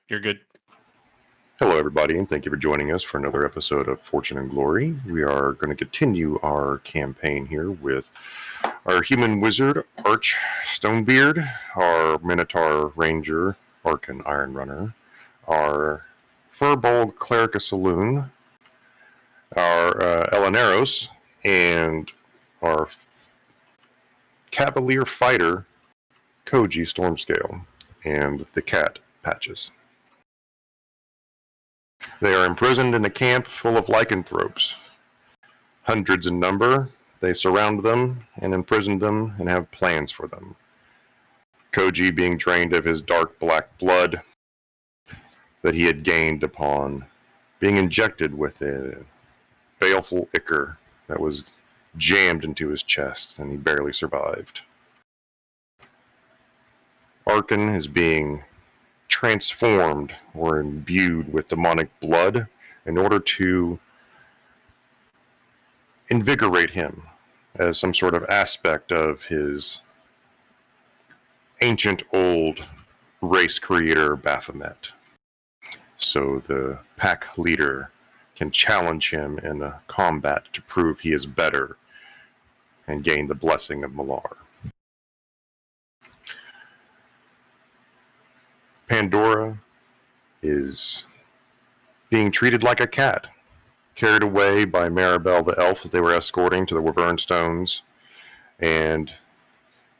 You're good. Hello, everybody, and thank you for joining us for another episode of Fortune and Glory. We are going to continue our campaign here with our human wizard, Arch Stonebeard, our Minotaur Ranger, Arkken Ironrunner, our Furbolg Cleric Saloon, our Elaneiros, and our Cavalier Fighter, Koji Stormscale, and the cat, Patches. They are imprisoned in a camp full of lycanthropes. Hundreds in number, they surround them and imprison them and have plans for them. Koji being drained of his dark black blood that he had gained upon being injected with a baleful ichor that was jammed into his chest, and he barely survived. Arkken is being transformed or imbued with demonic blood in order to invigorate him as some sort of aspect of his ancient old race creator Baphomet. So the pack leader can challenge him in a combat to prove he is better and gain the blessing of Malar. Pandora is being treated like a cat, carried away by Maribel the elf that they were escorting to the Wyvern Stones, and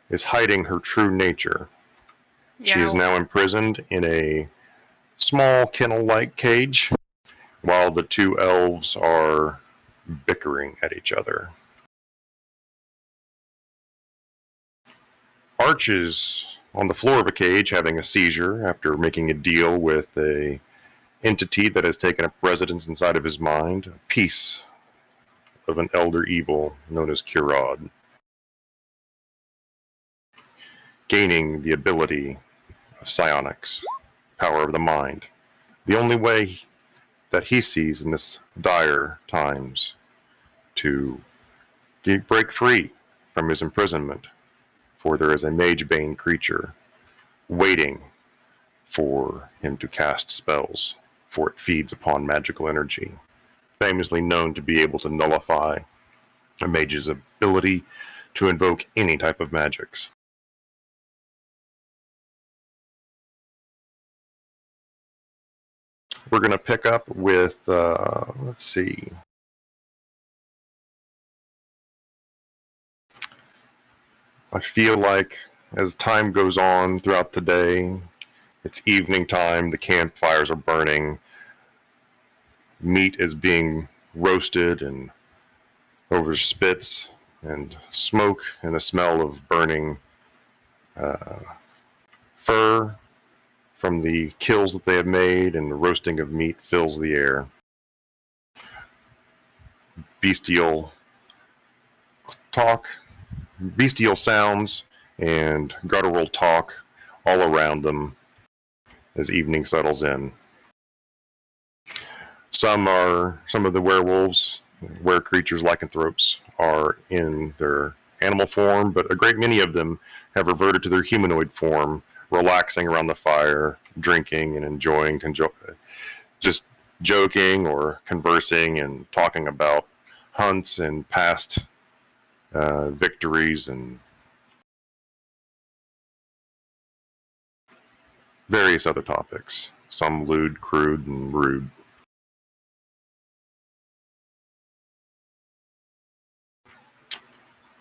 is hiding her true nature. Yeah. She is now imprisoned in a small kennel-like cage, while the two elves are bickering at each other. Arch is on the floor of a cage having a seizure after making a deal with a entity that has taken up residence inside of his mind, a piece of an elder evil known as Kurod, gaining the ability of psionics, power of the mind. The only way that he sees in this dire times to break free from his imprisonment, for there is a mage-bane creature waiting for him to cast spells, for it feeds upon magical energy, famously known to be able to nullify a mage's ability to invoke any type of magics. We're going to pick up with, let's see. I feel like as time goes on throughout the day, it's evening time, the campfires are burning, meat is being roasted and over spits, and smoke and the smell of burning fur from the kills that they have made and the roasting of meat fills the air. Bestial sounds and guttural talk all around them as evening settles in. Some of the werewolves, were-creatures, lycanthropes, are in their animal form, but a great many of them have reverted to their humanoid form, relaxing around the fire, drinking and enjoying, just joking or conversing and talking about hunts and past victories and various other topics, some lewd, crude, and rude.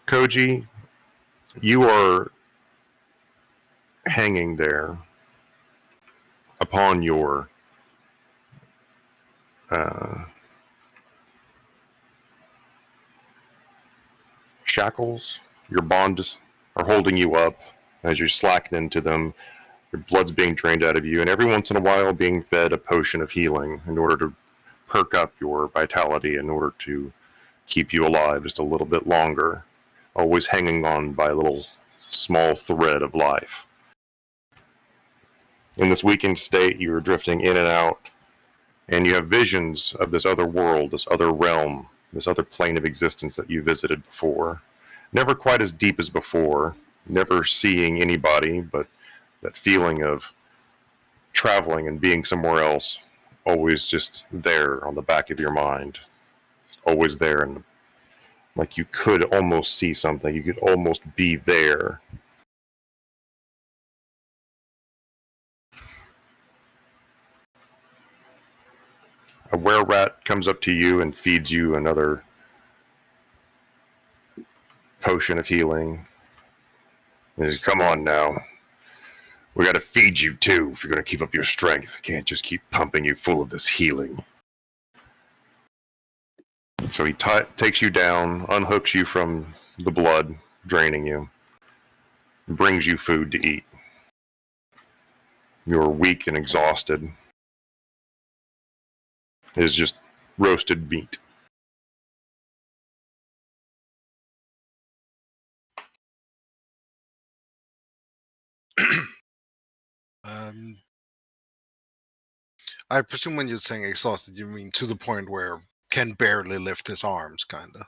Koji, you are hanging there upon your shackles. Your bonds are holding you up as you're slacking into them. Your blood's being drained out of you, and every once in a while being fed a potion of healing in order to perk up your vitality, in order to keep you alive just a little bit longer, always hanging on by a little small thread of life. In this weakened state, you're drifting in and out, and you have visions of this other world, this other realm, this other plane of existence that you visited before. Never quite as deep as before, never seeing anybody, but that feeling of traveling and being somewhere else, always just there on the back of your mind, always there, and like you could almost see something, you could almost be there. A were-rat comes up to you and feeds you another potion of healing. And he says, "Come on now. We gotta feed you too if you're gonna keep up your strength. I can't just keep pumping you full of this healing." So he takes you down, unhooks you from the blood draining you, and brings you food to eat. You're weak and exhausted. It is just roasted meat. I presume when you're saying exhausted, you mean to the point where can barely lift his arms, kinda.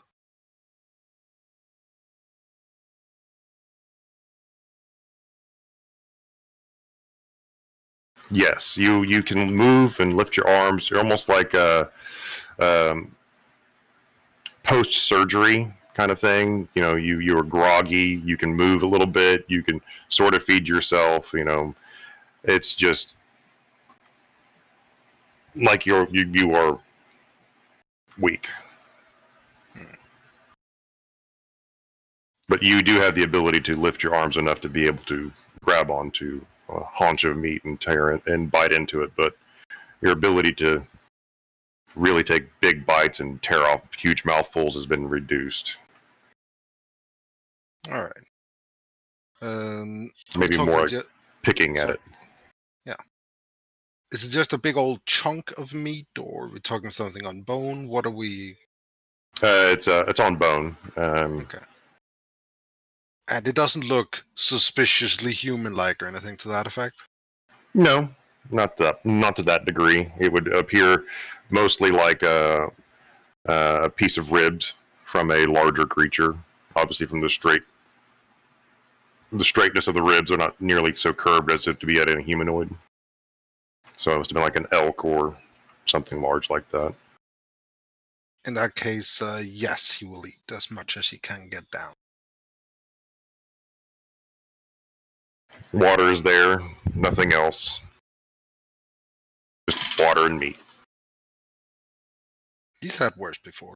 Yes, you can move and lift your arms. You're almost like a post-surgery kind of thing. You know, you're groggy. You can move a little bit. You can sort of feed yourself. You know, it's just like you are weak. But you do have the ability to lift your arms enough to be able to grab onto a haunch of meat and tear it and bite into it. But your ability to really take big bites and tear off huge mouthfuls has been reduced. All right. Maybe more like picking at it. Yeah. Is it just a big old chunk of meat, or are we talking something on bone? What are we? It's on bone. Okay. And it doesn't look suspiciously human-like or anything to that effect? No, not to that degree. It would appear mostly like a piece of ribs from a larger creature. Obviously, from the straightness of the ribs are not nearly so curved as if to be at a humanoid. So it must have been like an elk or something large like that. In that case, yes, he will eat as much as he can get down. Water is there, nothing else. Just water and meat. He's had worse before.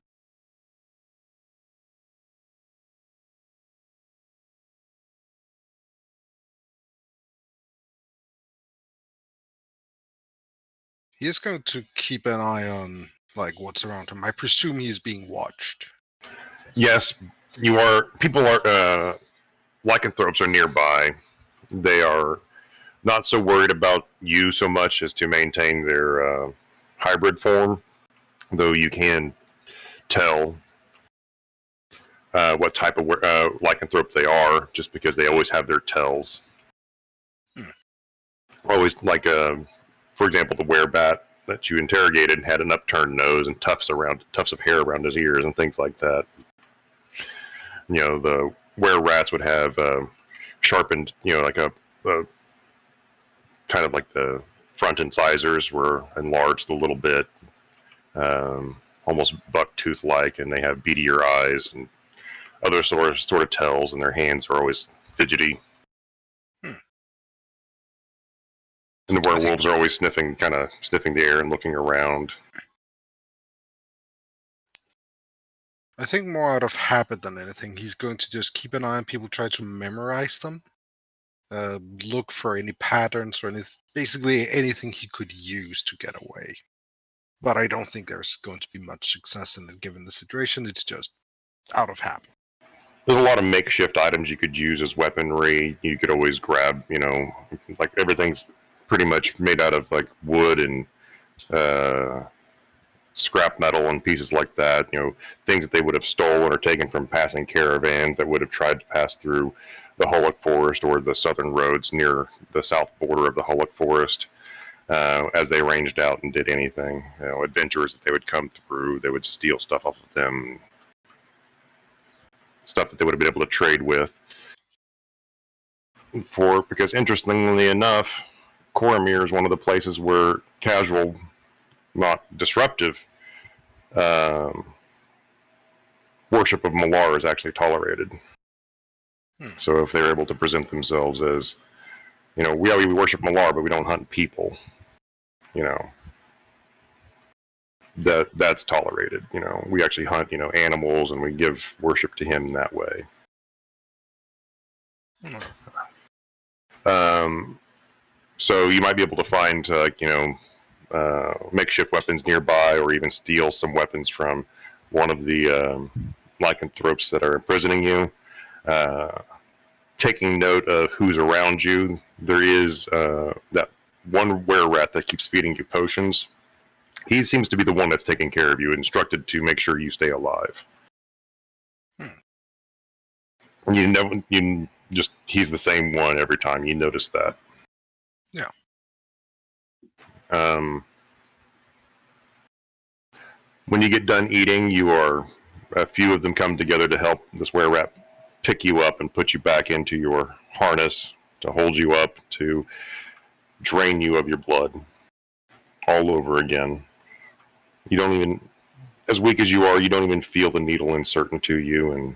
He is going to keep an eye on what's around him. I presume he's being watched. Yes, you are. People are. Lycanthropes are nearby. They are not so worried about you so much as to maintain their hybrid form, though you can tell what type of lycanthrope they are just because they always have their tells. Always like, for example, the werebat that you interrogated had an upturned nose and tufts of hair around his ears and things like that. You know, the were-rats would have sharpened, like a kind of like the front incisors were enlarged a little bit, almost buck-tooth-like, and they have beadier eyes and other sort of tells, and their hands are always fidgety. And the werewolves are always sniffing the air and looking around. I think more out of habit than anything, he's going to just keep an eye on people, try to memorize them, look for any patterns or basically anything he could use to get away. But I don't think there's going to be much success in it given the situation. It's just out of habit. There's a lot of makeshift items you could use as weaponry. You could always grab, like everything's pretty much made out of like wood and scrap metal and pieces like that. Things that they would have stolen or taken from passing caravans that would have tried to pass through the Hulk Forest or the southern roads near the south border of the Hulk Forest. As they ranged out and did anything, adventurers that they would come through, they would steal stuff off of them, stuff that they would have been able to trade with. Because interestingly enough, Coromir is one of the places where casual, not disruptive, worship of Malar is actually tolerated. So if they're able to present themselves as, we worship Malar, but we don't hunt people, that's tolerated. We actually hunt, animals, and we give worship to him that way. So you might be able to find, makeshift weapons nearby, or even steal some weapons from one of the lycanthropes that are imprisoning you. Taking note of who's around you. There is that one were-rat that keeps feeding you potions. He seems to be the one that's taking care of you, instructed to make sure you stay alive. And he's the same one every time. You notice that. Yeah. When you get done eating, a few of them come together to help this were-rat pick you up and put you back into your harness, to hold you up, to drain you of your blood all over again. You don't even, as weak as you are, you don't even feel the needle insert into you, and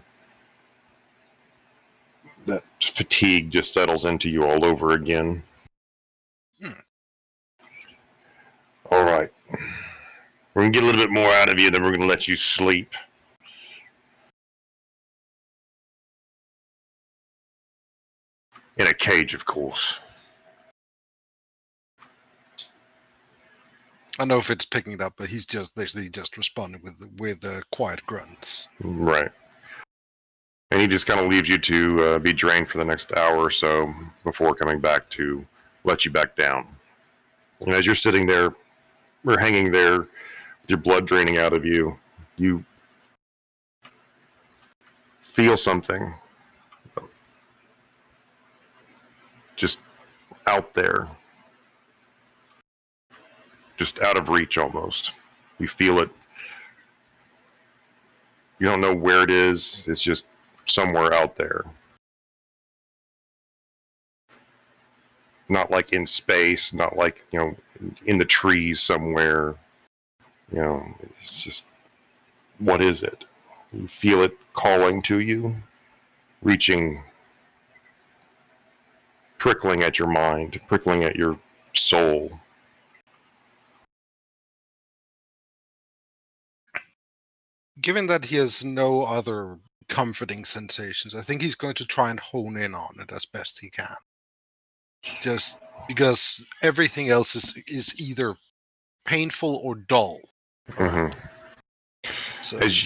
that fatigue just settles into you all over again. All right. We're going to get a little bit more out of you, then we're going to let you sleep. In a cage, of course. I don't know if it's picking it up, but he's just basically responding with quiet grunts. Right. And he just kind of leaves you to be drained for the next hour or so before coming back to let you back down. And as you're sitting there, or hanging there, with your blood draining out of you, you feel something just out there, just out of reach almost. You feel it. You don't know where it is. It's just somewhere out there. Not like in space, not like, in the trees somewhere. It's just, what is it? You feel it calling to you, reaching, prickling at your mind, prickling at your soul. Given that he has no other comforting sensations, I think he's going to try and hone in on it as best he can. Just because everything else is either painful or dull. Mm-hmm. So as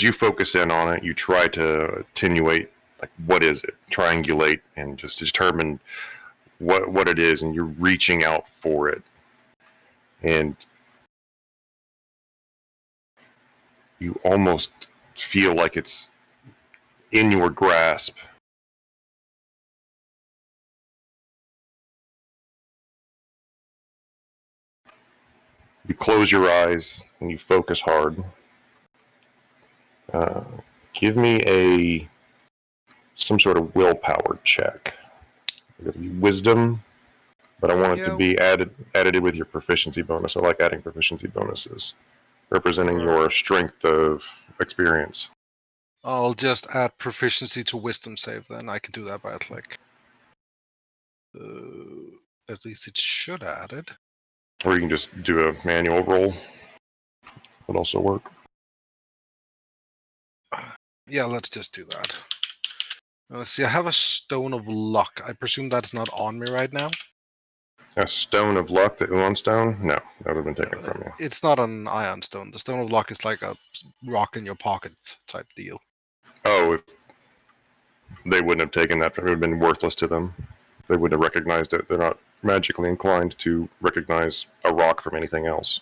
you focus in on it, you try to attenuate, like, what is it? Triangulate and just determine what it is, and you're reaching out for it. And you almost feel like it's in your grasp. You close your eyes and you focus hard. Give me some sort of willpower check. It'll be wisdom, but I want it to be added with your proficiency bonus. I like adding proficiency bonuses, representing your strength of experience. I'll just add proficiency to wisdom save then. I can do that by a click. At least it should add it. Or you can just do a manual roll. Would also work. Yeah, let's just do that. Let's see, I have a Stone of Luck. I presume that's not on me right now? A Stone of Luck, the Ulan Stone? No, that would have been taken from you. It's not an Ion Stone. The Stone of Luck is like a rock in your pocket type deal. Oh, if they wouldn't have taken that from it, would have been worthless to them. They wouldn't have recognized it. They're not magically inclined to recognize a rock from anything else.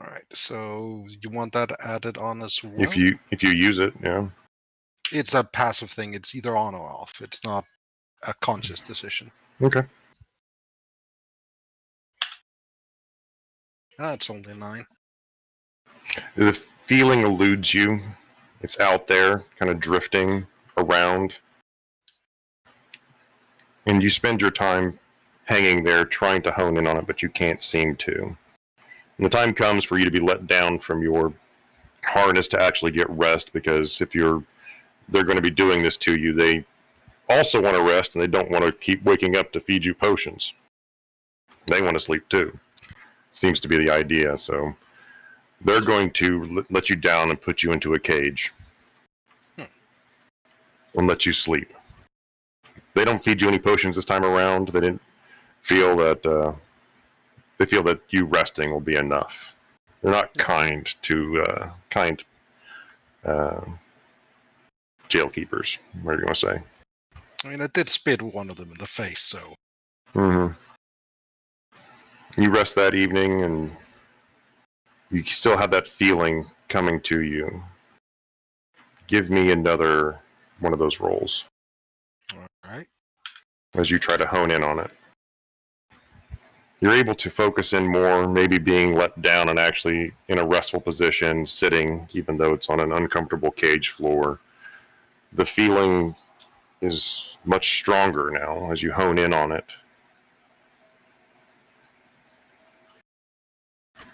Alright, so you want that added on as well? If you use it, yeah. It's a passive thing. It's either on or off. It's not a conscious decision. Okay. It's only 9. The feeling eludes you. It's out there, kind of drifting around. And you spend your time hanging there trying to hone in on it, but you can't seem to. And the time comes for you to be let down from your harness to actually get rest, because if they're going to be doing this to you, they also want to rest, and they don't want to keep waking up to feed you potions. They want to sleep too. Seems to be the idea. So they're going to let you down and put you into a cage and let you sleep. They don't feed you any potions this time around. They didn't feel that. They feel that you resting will be enough. They're not kind jail keepers. What are you going to say? I mean, I did spit one of them in the face, so. Mm-hmm. You rest that evening, and you still have that feeling coming to you. Give me another one of those rolls. All right. As you try to hone in on it. You're able to focus in more, maybe being let down and actually in a restful position, sitting, even though it's on an uncomfortable cage floor. The feeling is much stronger now as you hone in on it.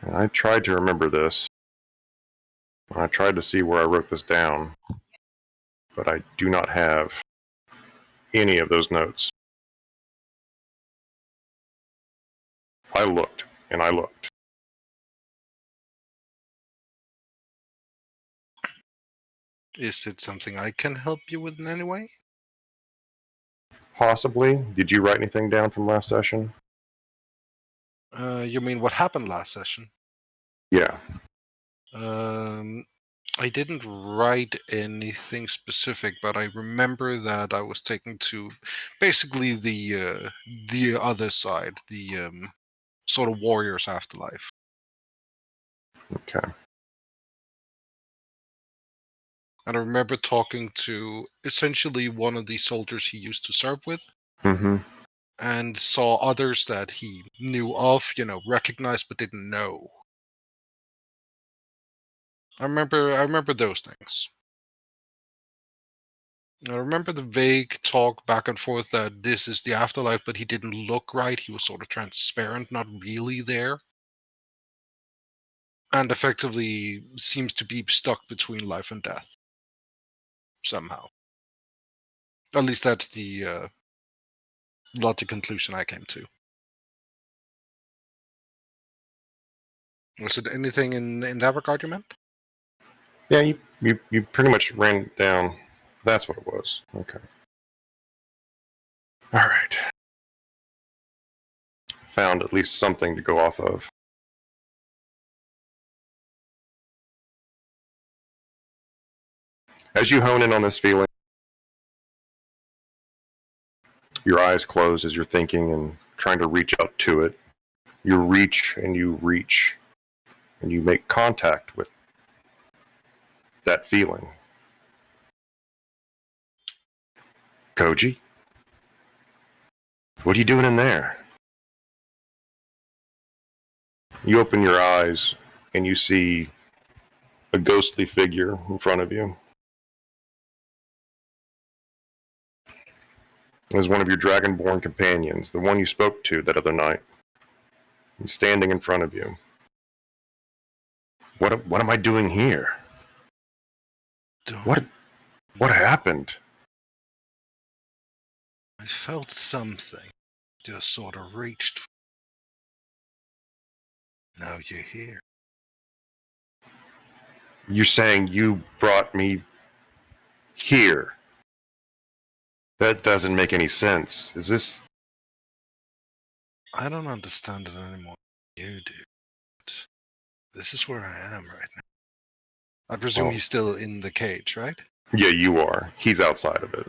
And I tried to remember this. I tried to see where I wrote this down, but I do not have any of those notes. I looked, and I looked. Is it something I can help you with in any way? Possibly. Did you write anything down from last session? You mean what happened last session? Yeah. I didn't write anything specific, but I remember that I was taken to basically the other side, the sort of warrior's afterlife. Okay. And I remember talking to essentially one of the soldiers he used to serve with. Mm-hmm. And saw others that he knew of, recognized but didn't know. I remember those things. I remember the vague talk back and forth that this is the afterlife, but he didn't look right. He was sort of transparent, not really there. And effectively seems to be stuck between life and death. Somehow. At least that's the logic conclusion I came to. Was it anything in that regard you meant? Yeah, you pretty much ran down. That's what it was. Okay. All right. Found at least something to go off of. As you hone in on this feeling, your eyes close as you're thinking and trying to reach out to it. You reach and you reach, and you make contact with that feeling. Koji? What are you doing in there? You open your eyes and you see a ghostly figure in front of you. It was one of your dragonborn companions, the one you spoke to that other night. He's standing in front of you. What am I doing here? What happened? I felt something. Just sort of reached. Now you're here. You're saying you brought me here? That doesn't make any sense. Is this... I don't understand it anymore. You do. But this is where I am right now. I presume he's still in the cage, right? Yeah, you are. He's outside of it.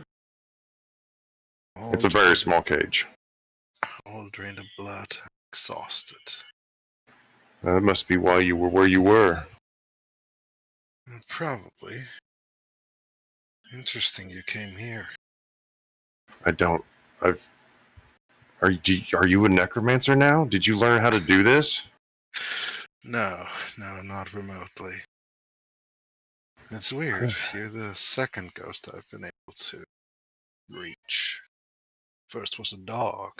It's a very small cage. All drained of blood, exhausted. That must be why you were where you were. Probably. Interesting you came here. Are you a necromancer now? Did you learn how to do this? No, not remotely. It's weird. You're the second ghost I've been able to reach. First was a dog.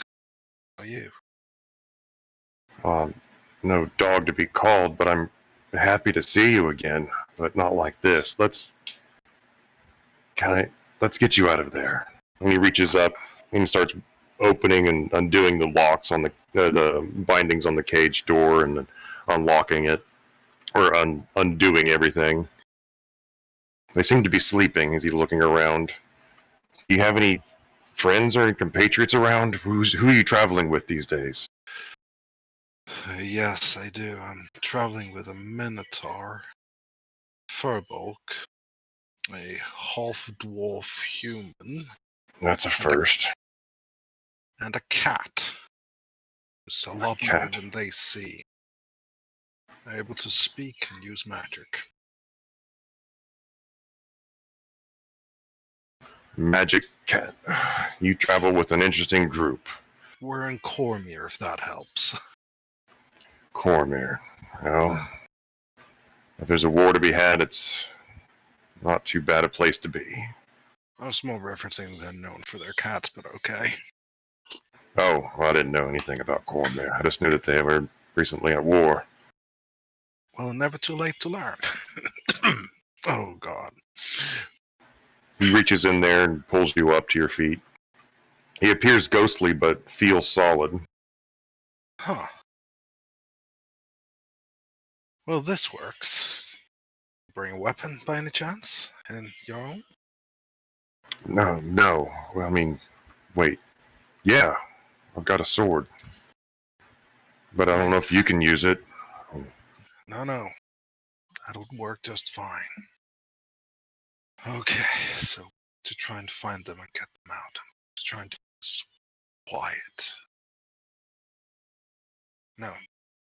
are you? No dog to be called, but I'm happy to see you again, but not like this. Let's get you out of there. And he reaches up and starts opening and undoing the locks on the bindings on the cage door and then unlocking it or undoing everything. They seem to be sleeping as he's looking around. Do you have any friends or compatriots around? Who are you traveling with these days? Yes, I do. I'm traveling with a Minotaur, Furbolg, a half-dwarf human, That's a first. and a cat. It's a lot more than they see. They're able to speak and use magic. Magic cat. You travel with an interesting group. We're in Cormier, if that helps. Cormier. Well, if there's a war to be had, it's not too bad a place to be. I was more referencing they're known for their cats, but okay. Oh, well, I didn't know anything about Cormier. I just knew that they were recently at war. Well, never too late to learn. Oh, God. He reaches in there and pulls you up to your feet. He appears ghostly, but feels solid. Huh. Well, this works. Bring a weapon by any chance? And your own? No. Well, I mean, wait. Yeah, I've got a sword. But I don't know if you can use it. No. That'll work just fine. Okay, so to try and find them and get them out, I'm just trying to be quiet. No,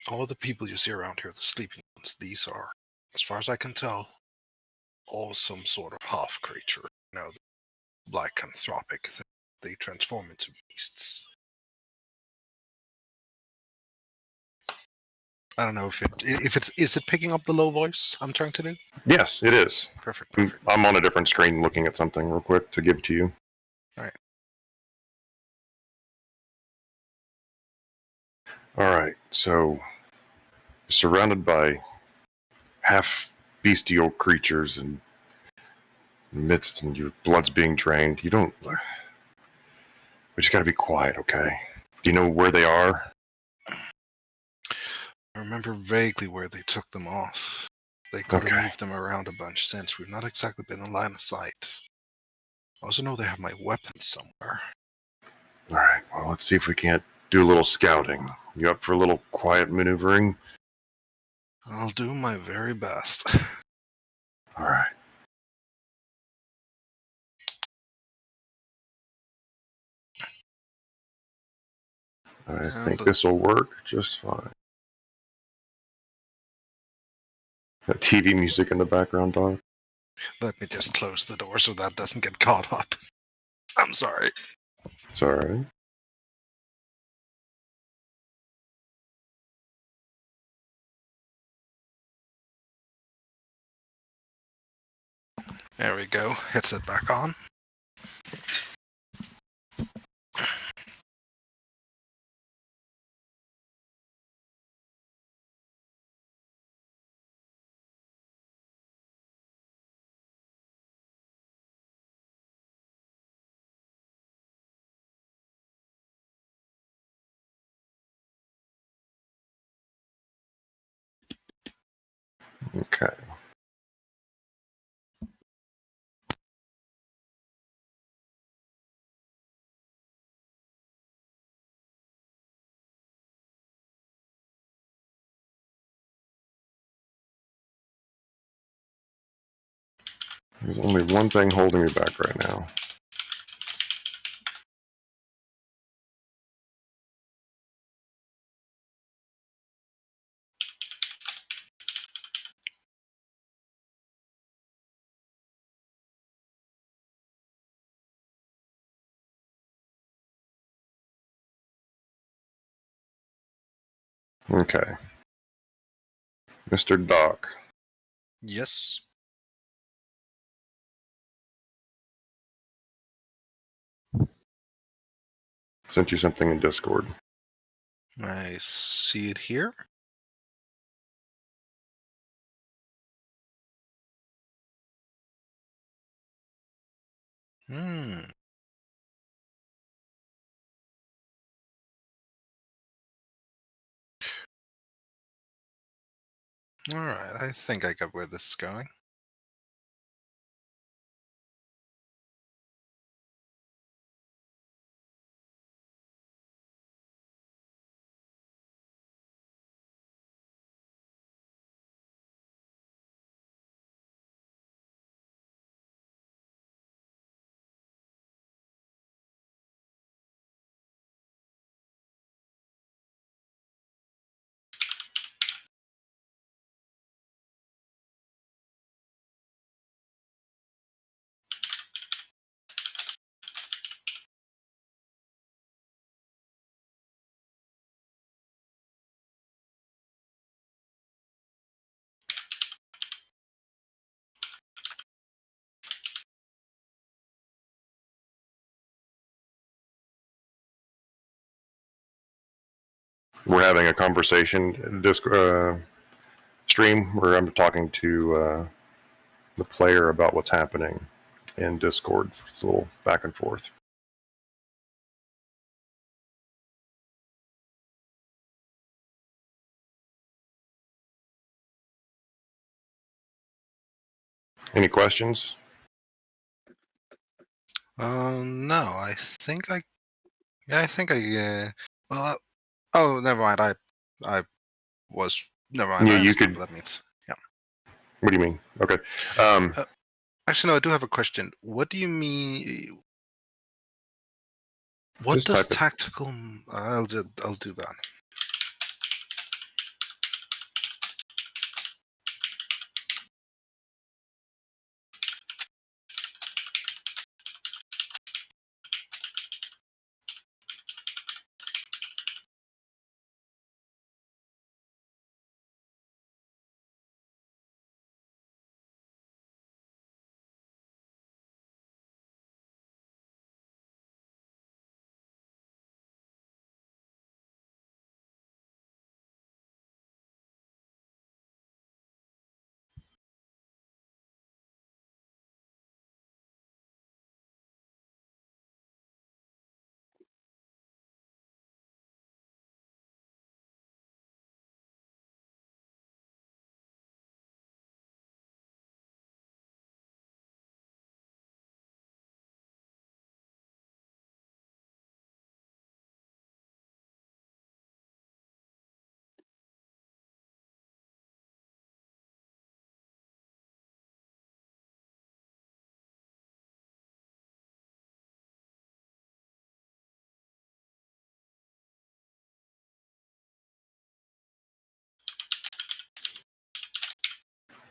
all the people you see around here, the sleeping ones, these are, as far as I can tell, all some sort of half creature. The lycanthropic thing. They transform into beasts. I don't know is it picking up the low voice I'm trying to do? Yes, it is. Perfect. I'm on a different screen looking at something real quick to give to you. Alright. Alright, so surrounded by half bestial creatures and your blood's being drained. You don't. We just gotta be quiet, okay? Do you know where they are? I remember vaguely where they took them off. They could have moved them around a bunch since. We've not exactly been in line of sight. I also know they have my weapons somewhere. Alright, well, let's see if we can't do a little scouting. You up for a little quiet maneuvering? I'll do my very best. Alright. I think this will work just fine. That TV music in the background, dog. Let me just close the door so that doesn't get caught up. I'm sorry. It's alright. There we go. Headset back on. Okay. There's only one thing holding me back right now. Okay. Mr. Doc. Yes. Sent you something in Discord. I see it here. Hmm. All right. I think I got where this is going. We're having a conversation stream where I'm talking to the player about what's happening in Discord. It's a little back and forth. Any questions? No. I think I. Yeah, I think I. Well. Oh, never mind. I was. Never mind. Yeah, I you understand could. what that means. Yeah. What do you mean? Okay. Actually, no. I do have a question. What do you mean? What Just does type it. tactical? I'll do that.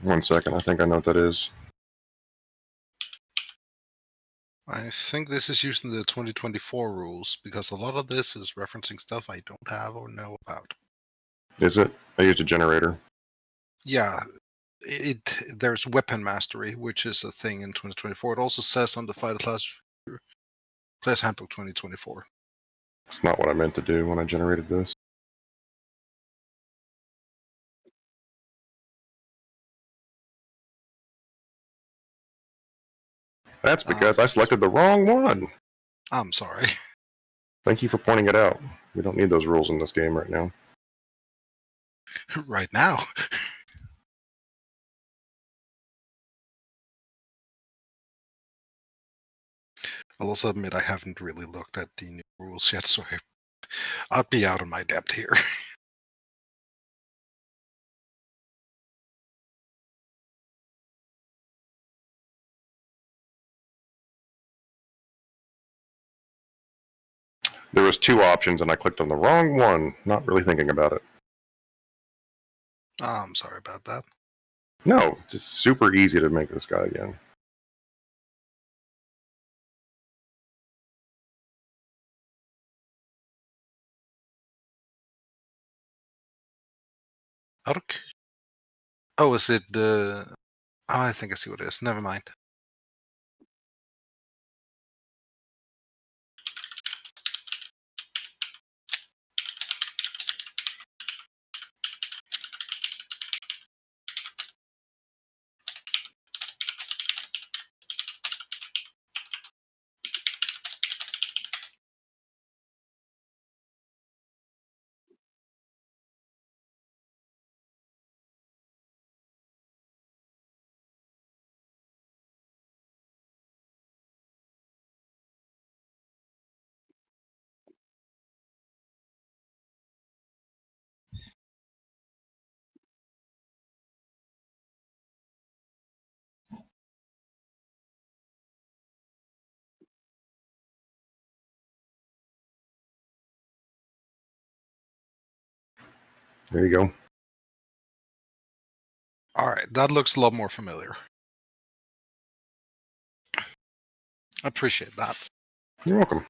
One second. I think I know what that is. I think this is using the 2024 rules because a lot of this is referencing stuff I don't have or know about. Is it? I used a generator. Yeah, there's weapon mastery, which is a thing in 2024. It also says on the fighter class handbook 2024. It's not what I meant to do when I generated this. That's because I selected the wrong one. I'm sorry. Thank you for pointing it out. We don't need those rules in this game right now. Right now. I'll also admit I haven't really looked at the new rules yet, so I'll be out of my depth here. There was two options and I clicked on the wrong one, not really thinking about it. I'm sorry about that. No, just super easy to make this guy again. Oh, is it the... Oh, I think I see what it is. Never mind. There you go. All right, that looks a lot more familiar. I appreciate that. You're welcome.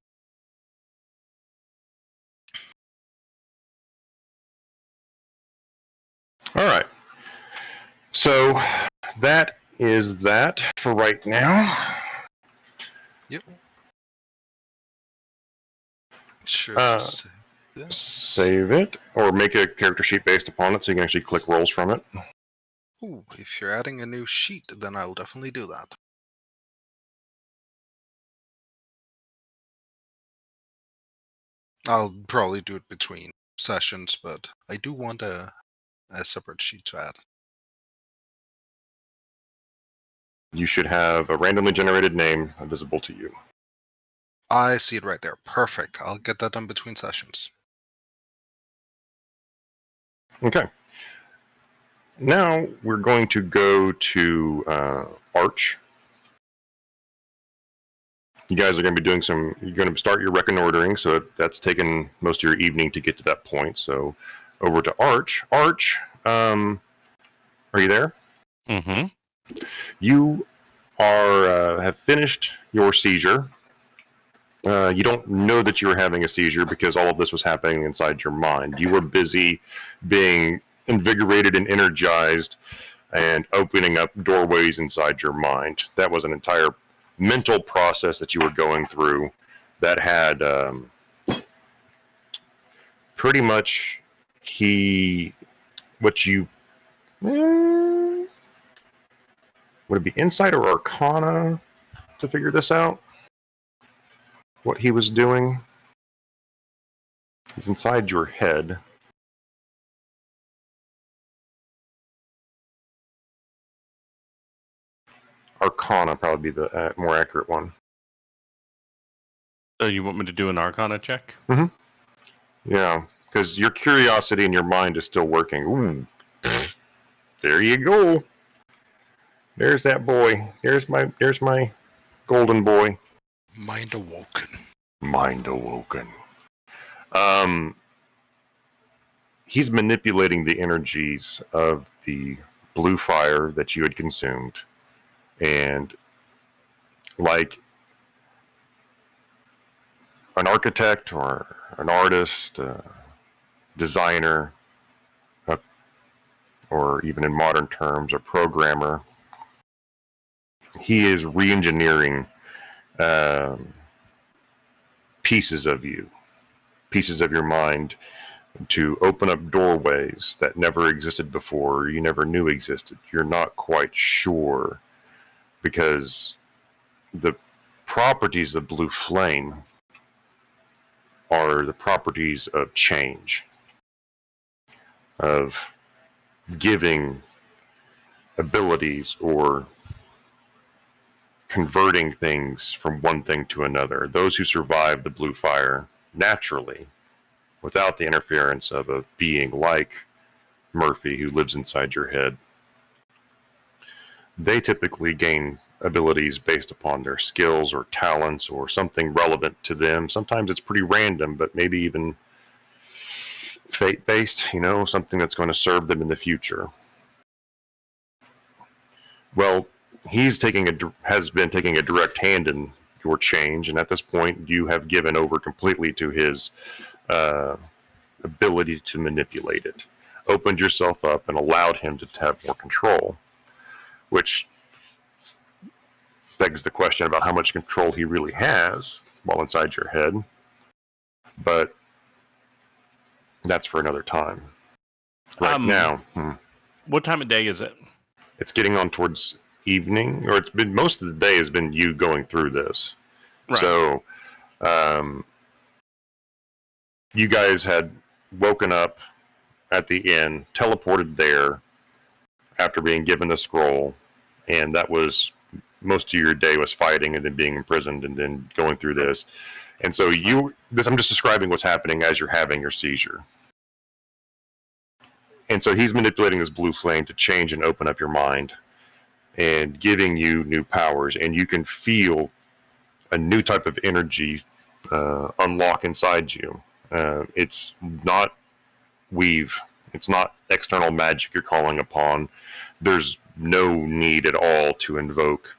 All right. So that is that for right now. Yep. Sure. Just Save it, or make a character sheet based upon it so you can actually click rolls from it. Ooh, if you're adding a new sheet, then I will definitely do that. I'll probably do it between sessions, but I do want a separate sheet to add. You should have a randomly generated name visible to you. I see it right there. Perfect. I'll get that done between sessions. Okay. Now we're going to go to Arch. You guys are going to be doing you're going to start your reconnoitering, so that's taken most of your evening to get to that point. So over to Arch. Arch, are you there? Mm-hmm. You have finished your seizure. You don't know that you were having a seizure because all of this was happening inside your mind. You were busy being invigorated and energized and opening up doorways inside your mind. That was an entire mental process that you were going through that had pretty much would it be insight or arcana to figure this out? What he was doing? He's inside your head. Arcana probably be the more accurate one. So you want me to do an Arcana check? Mm-hmm. Yeah, because your curiosity and your mind is still working. Ooh, there you go. There's that boy. There's my golden boy. Mind awoken. Mind awoken. He's manipulating the energies of the blue fire that you had consumed, and like an architect or an artist, designer, or even in modern terms, a programmer, he is re-engineering pieces of you, pieces of your mind, to open up doorways that never existed before, or you never knew existed. You're not quite sure, because the properties of blue flame are the properties of change, of giving abilities or converting things from one thing to another. Those who survive the blue fire naturally, without the interference of a being like Murphy who lives inside your head, they typically gain abilities based upon their skills or talents or something relevant to them. Sometimes it's pretty random, but maybe even fate-based, something that's going to serve them in the future. Well, has been taking a direct hand in your change, and at this point, you have given over completely to his ability to manipulate it. Opened yourself up and allowed him to have more control, which begs the question about how much control he really has while inside your head. But that's for another time. Right now, what time of day is it? It's getting on towards evening, or most of the day has been you going through this. Right. So, you guys had woken up at the inn, teleported there after being given the scroll, and that was most of your day was fighting and then being imprisoned and then going through this. And so I'm just describing what's happening as you're having your seizure. And so he's manipulating this blue flame to change and open up your mind and giving you new powers, and you can feel a new type of energy unlock inside you. It's not weave It's not external magic you're calling upon. There's no need at all to invoke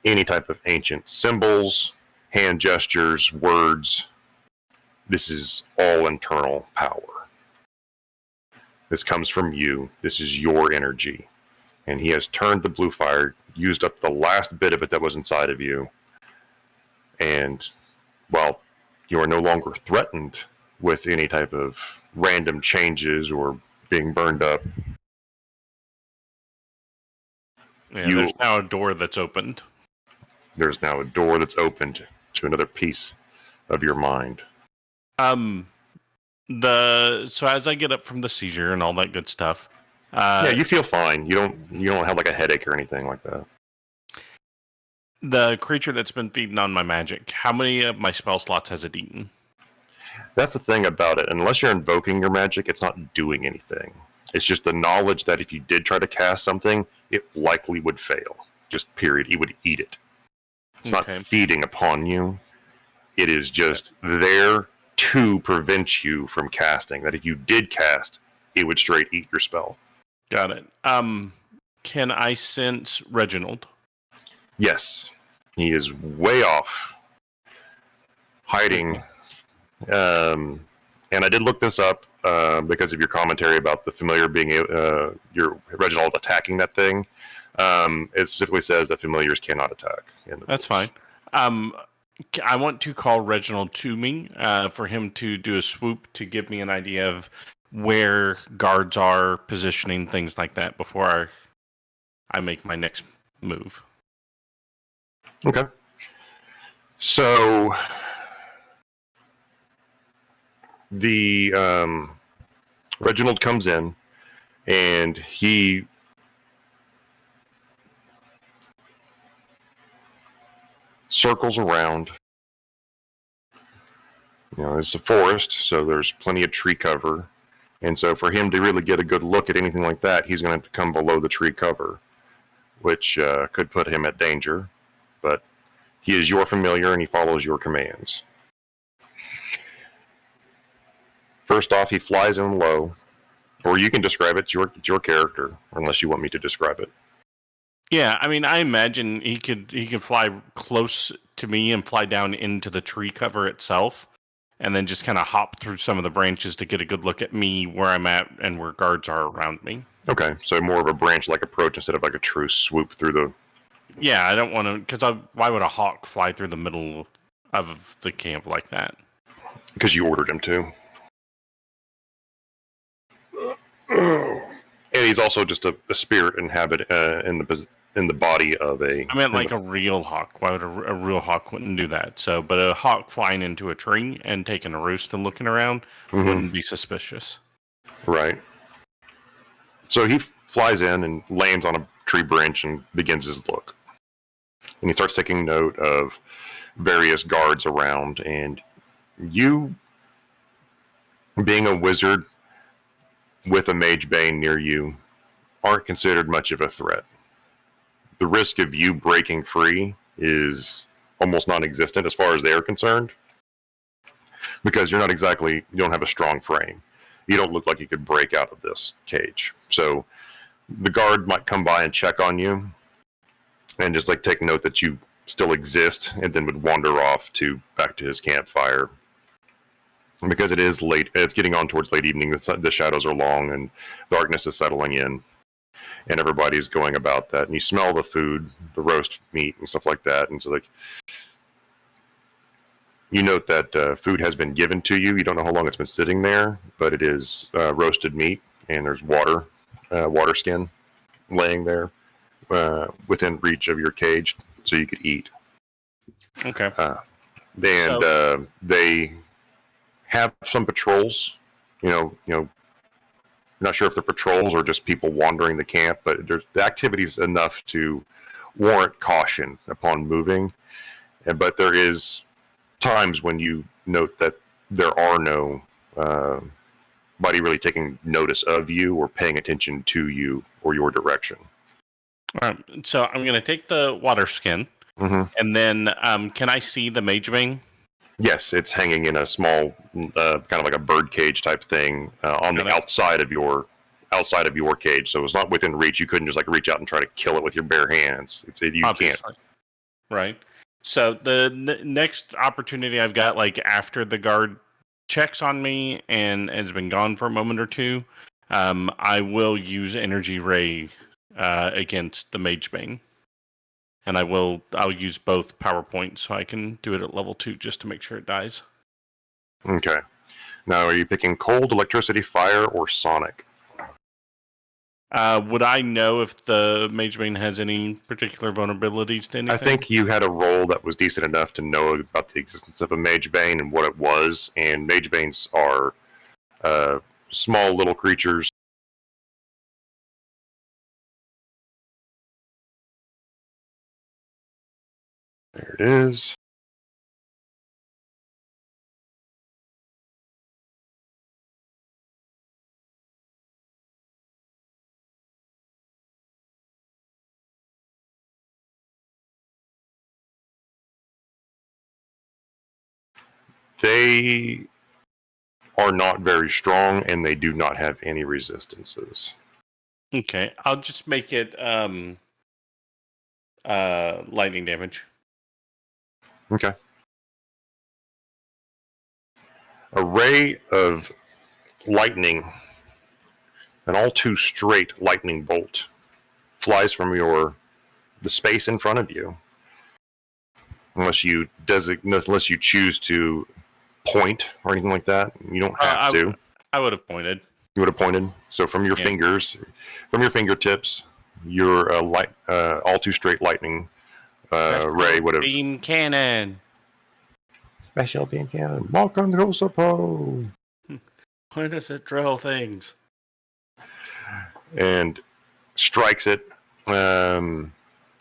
any type of ancient symbols, hand gestures, words. This is all internal power. This comes from you. This is your energy. And he has turned the blue fire, used up the last bit of it that was inside of you. And, well, you are no longer threatened with any type of random changes or being burned up. Yeah, there's now a door that's opened. There's now a door that's opened to another piece of your mind. So as I get up from the seizure and all that good stuff. Yeah, you feel fine. You don't have like a headache or anything like that. The creature that's been feeding on my magic, how many of my spell slots has it eaten? That's the thing about it. Unless you're invoking your magic, it's not doing anything. It's just the knowledge that if you did try to cast something, it likely would fail. Just period. It would eat it. It's not feeding upon you. It is just there to prevent you from casting. That if you did cast, it would straight eat your spell. Got it. Can I sense Reginald? Yes. He is way off. Hiding. And I did look this up because of your commentary about the familiar being your Reginald attacking that thing. It specifically says that familiars cannot attack. That's fine. I want to call Reginald to me for him to do a swoop to give me an idea of where guards are, positioning, things like that before I make my next move. Okay. So the Reginald comes in and he circles around. You know, it's a forest, so there's plenty of tree cover. And so for him to really get a good look at anything like that, he's going to have to come below the tree cover, which could put him at danger. But he is your familiar and he follows your commands. First off, he flies in low, or you can describe it. It's your character, unless you want me to describe it. Yeah, I mean, I imagine he could fly close to me and fly down into the tree cover itself, and then just kind of hop through some of the branches to get a good look at me, where I'm at, and where guards are around me. Okay, so more of a branch-like approach instead of like a true swoop through the... Yeah, I don't want to, because why would a hawk fly through the middle of the camp like that? Because you ordered him to. And he's also just a spirit inhabit in the body of a... I meant like a real hawk. Why would a real hawk wouldn't do that? So, but a hawk flying into a tree and taking a roost and looking around wouldn't be suspicious. Right. So he flies in and lands on a tree branch and begins his look. And he starts taking note of various guards around. And you, being a wizard with a mage bane near you, aren't considered much of a threat. The risk of you breaking free is almost non-existent as far as they are concerned, because you don't have a strong frame. You don't look like you could break out of this cage. So the guard might come by and check on you and just like take note that you still exist, and then would wander off back to his campfire. Because it is late, it's getting on towards late evening, the shadows are long and darkness is settling in, and everybody's going about that. And you smell the food, the roast meat and stuff like that. And so like, you note that food has been given to you. You don't know how long it's been sitting there, but it is roasted meat, and there's water skin laying there within reach of your cage, so you could eat. Okay. They have some patrols, not sure if they're patrols or just people wandering the camp, but the activity is enough to warrant caution upon moving. But there is times when you note that there are no body really taking notice of you or paying attention to you or your direction. All right, so I'm going to take the water skin, and then can I see the mage bane? Yes, it's hanging in a small, kind of like a bird cage type thing on the outside of your cage. So it's not within reach. You couldn't just like reach out and try to kill it with your bare hands. You Obviously. can't. Right. So the next opportunity I've got, like after the guard checks on me and has been gone for a moment or two, I will use Energy Ray against the Mage Bane. And I'll use both power points so I can do it at level 2 just to make sure it dies. Okay. Now, are you picking cold, electricity, fire, or sonic? Would I know if the Mage Bane has any particular vulnerabilities to anything? I think you had a roll that was decent enough to know about the existence of a Mage Bane and what it was. And Mage Banes are small little creatures. There it is. They are not very strong, and they do not have any resistances. Okay, I'll just make it lightning damage. Okay. A ray of lightning, an all too straight lightning bolt, flies from the space in front of you. Unless you choose to point or anything like that, you don't have to. I would have pointed. You would have pointed. So from your fingers, from your fingertips, your all too straight lightning ray would have. Beam cannon. Special beam cannon. Walk on the suppose. Why does it drill things? And strikes it. Want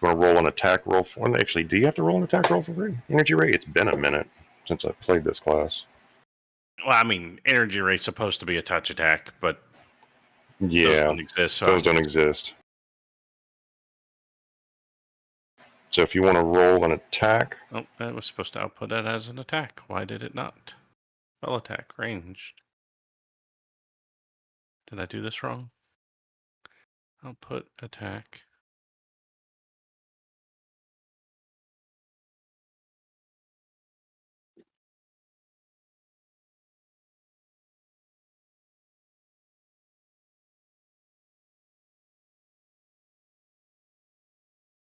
to roll an attack roll for? Actually, do you have to roll an attack roll for Ray? Energy Ray? It's been a minute since I played this class. Well, I mean, Energy Ray's supposed to be a touch attack, but yeah, those don't exist. So those don't exist. So if you want to roll an attack... Oh, that was supposed to output that as an attack. Why did it not? Spell attack, ranged. Did I do this wrong? Output attack.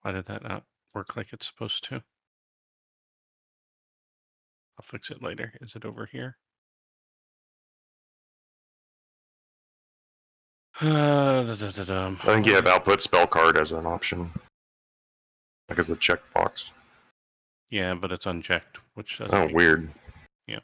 Why did that not work like it's supposed to? I'll fix it later. Is it over here? I think you have output spell card as an option. Like as a checkbox. Yeah, but it's unchecked, which doesn't. Oh, weird. Yeah.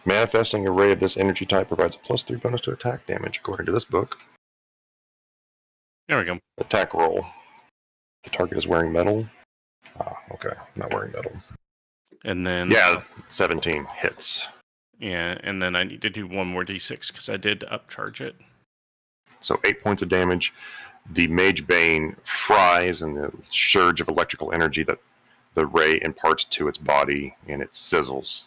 Manifesting a ray of this energy type provides a +3 bonus to attack damage, according to this book. There we go. Attack roll. The target is wearing metal. Ah, okay. Not wearing metal. And then... Yeah, 17 hits. Yeah, and then I need to do one more d6 because I did upcharge it. So 8 points of damage. The Mage Bane fries in the surge of electrical energy that the ray imparts to its body, and it sizzles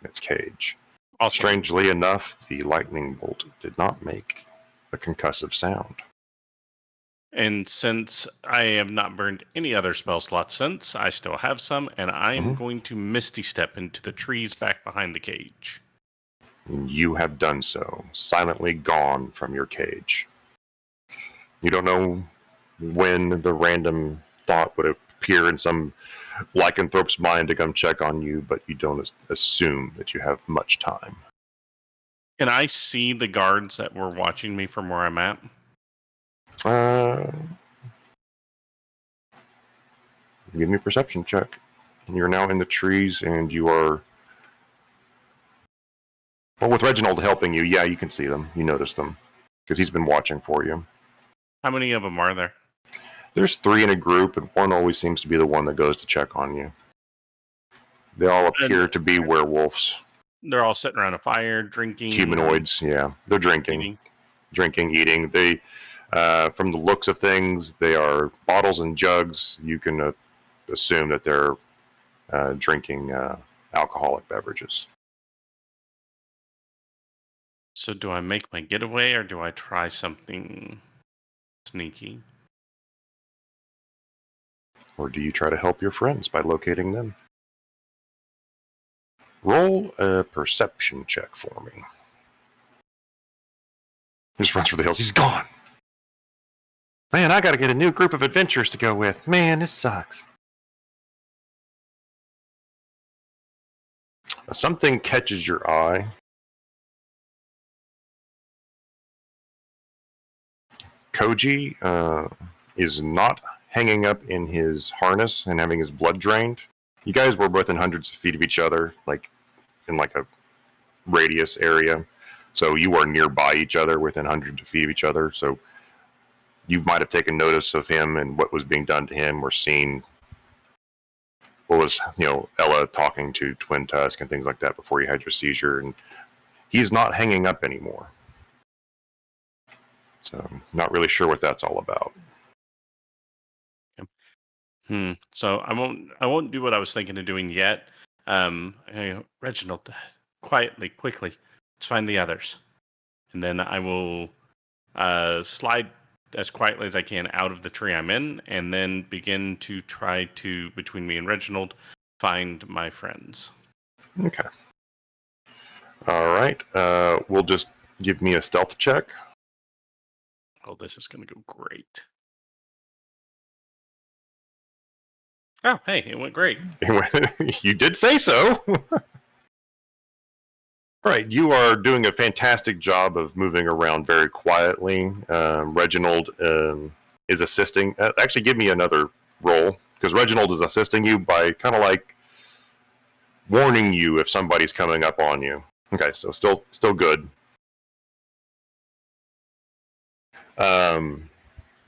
in its cage. Awesome. Strangely enough, the lightning bolt did not make a concussive sound. And since I have not burned any other spell slots since, I still have some, and I am going to Misty Step into the trees back behind the cage. You have done so, silently gone from your cage. You don't know when the random thought would appear in some lycanthrope's mind to come check on you, but you don't assume that you have much time. Can I see the guards that were watching me from where I'm at? Give me a perception check. You're now in the trees, and you are... Well, with Reginald helping you, yeah, you can see them. You notice them. because he's been watching for you. How many of them are there? There's 3 in a group, and one always seems to be the one that goes to check on you. They all appear to be werewolves. They're all sitting around a fire, drinking. Humanoids, yeah. They're drinking, eating. They, from the looks of things, they are bottles and jugs. You can assume that they're drinking alcoholic beverages. So do I make my getaway, or do I try something sneaky? Or do you try to help your friends by locating them? Roll a perception check for me. He just runs for the hills. He's gone. Man, I gotta get a new group of adventurers to go with. Man, this sucks. Something catches your eye. Koji is not hanging up in his harness and having his blood drained. You guys were within hundreds of feet of each other, like in like a radius area. So you are nearby each other, within hundreds of feet of each other. So you might have taken notice of him and what was being done to him, or seen what was, Ella talking to Twin Tusk and things like that before you had your seizure. And he's not hanging up anymore. So not really sure what that's all about. So I won't do what I was thinking of doing yet. Reginald, quietly, quickly, let's find the others, and then I will slide as quietly as I can out of the tree I'm in, and then begin to try to, between me and Reginald, find my friends. Okay. All right. We'll just give me a stealth check. Oh, this is going to go great. Oh, hey, it went great. You did say so. Right, you are doing a fantastic job of moving around very quietly. Reginald is assisting. Actually, give me another roll, because Reginald is assisting you by kind of like warning you if somebody's coming up on you. Okay, so still good.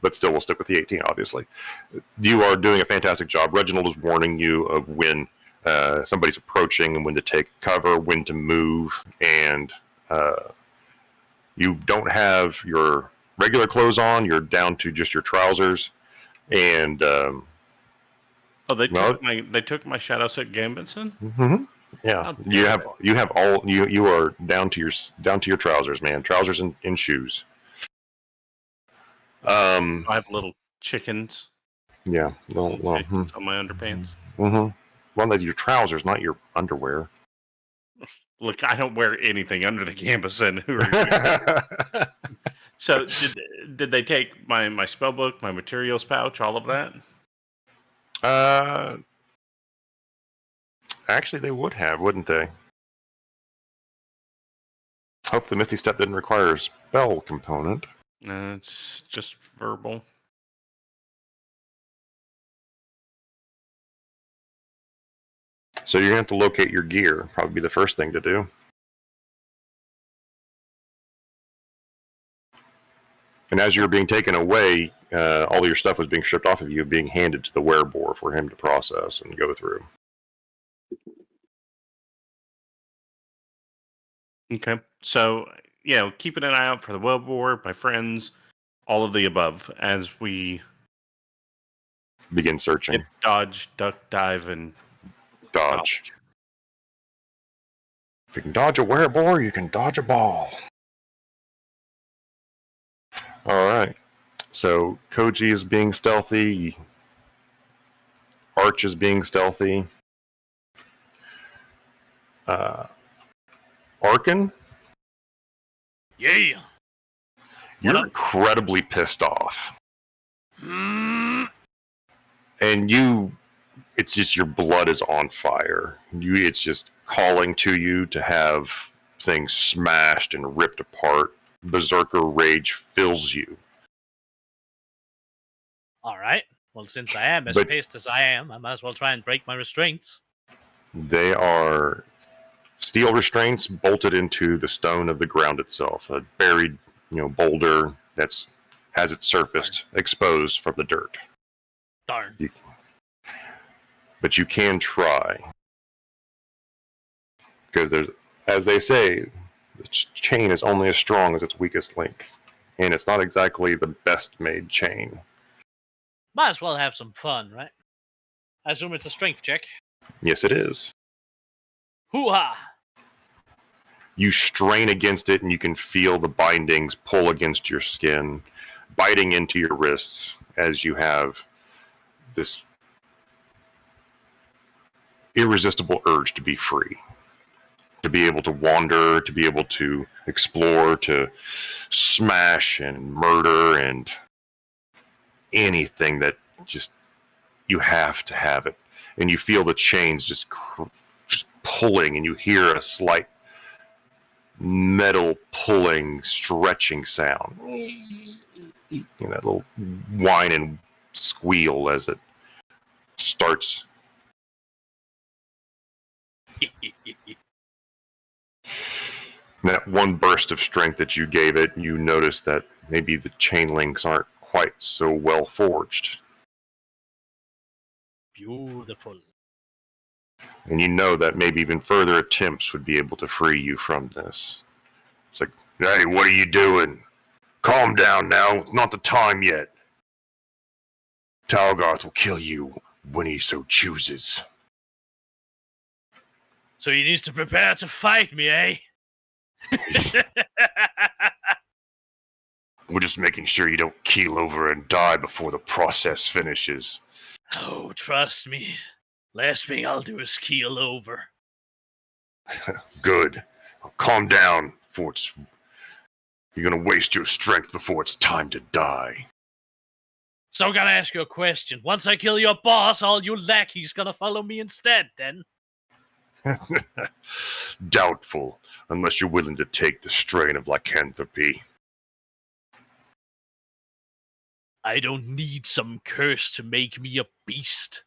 But still, we'll stick with the 18, obviously. You are doing a fantastic job. Reginald is warning you of when somebody's approaching and when to take cover, when to move, and you don't have your regular clothes on. You're down to just your trousers, and they took my Shadow Set Gambitson? Mm-hmm. Yeah, you are down to your trousers, man. Trousers and shoes. I have little chickens. Yeah, on my underpants. Mm-hmm. Well, that's your trousers, not your underwear. Look, I don't wear anything under the Gambitson. So, did they take my spellbook, my materials pouch, all of that? Actually, they would have, wouldn't they? Hope the Misty Step didn't require a spell component. It's just verbal. So you're going to have to locate your gear. Probably be the first thing to do. And as you're being taken away, all of your stuff was being stripped off of you, being handed to the werebore for him to process and go through. Okay. So, keeping an eye out for the werebore, my friends, all of the above, as we begin searching. Dodge, duck, dive, and dodge. If you can dodge a werebore, you can dodge a ball. All right. So Koji is being stealthy. Arch is being stealthy. Arkken? Yeah. You're incredibly pissed off. And it's just your blood is on fire. It's just calling to you to have things smashed and ripped apart. Berserker rage fills you. All right. Well, since I am as pissed as I am, I might as well try and break my restraints. They are steel restraints bolted into the stone of the ground itself. A buried boulder that's has its surface exposed from the dirt. Darn. But you can try. Because there's, as they say, the chain is only as strong as its weakest link. And it's not exactly the best made chain. Might as well have some fun, right? I assume it's a strength check. Yes, it is. Hoo-ha! You strain against it and you can feel the bindings pull against your skin, biting into your wrists as you have this irresistible urge to be free, to be able to wander, to be able to explore, to smash and murder and anything that just you have to have it. And you feel the chains just pulling, and you hear a slight metal pulling, stretching sound. That little whine and squeal as it starts. That one burst of strength that you gave it, you notice that maybe the chain links aren't quite so well forged. Beautiful. And you know that maybe even further attempts would be able to free you from this. It's like, hey, what are you doing? Calm down now. It's not the time yet. Talgarth will kill you when he so chooses. So he needs to prepare to fight me, eh? We're just making sure you don't keel over and die before the process finishes. Oh, trust me. Last thing I'll do is keel over. Good. Calm down, before you're gonna waste your strength before it's time to die. So I'm gonna ask you a question. Once I kill your boss, all you lackeys gonna follow me instead, then? Doubtful, unless you're willing to take the strain of lycanthropy. I don't need some curse to make me a beast.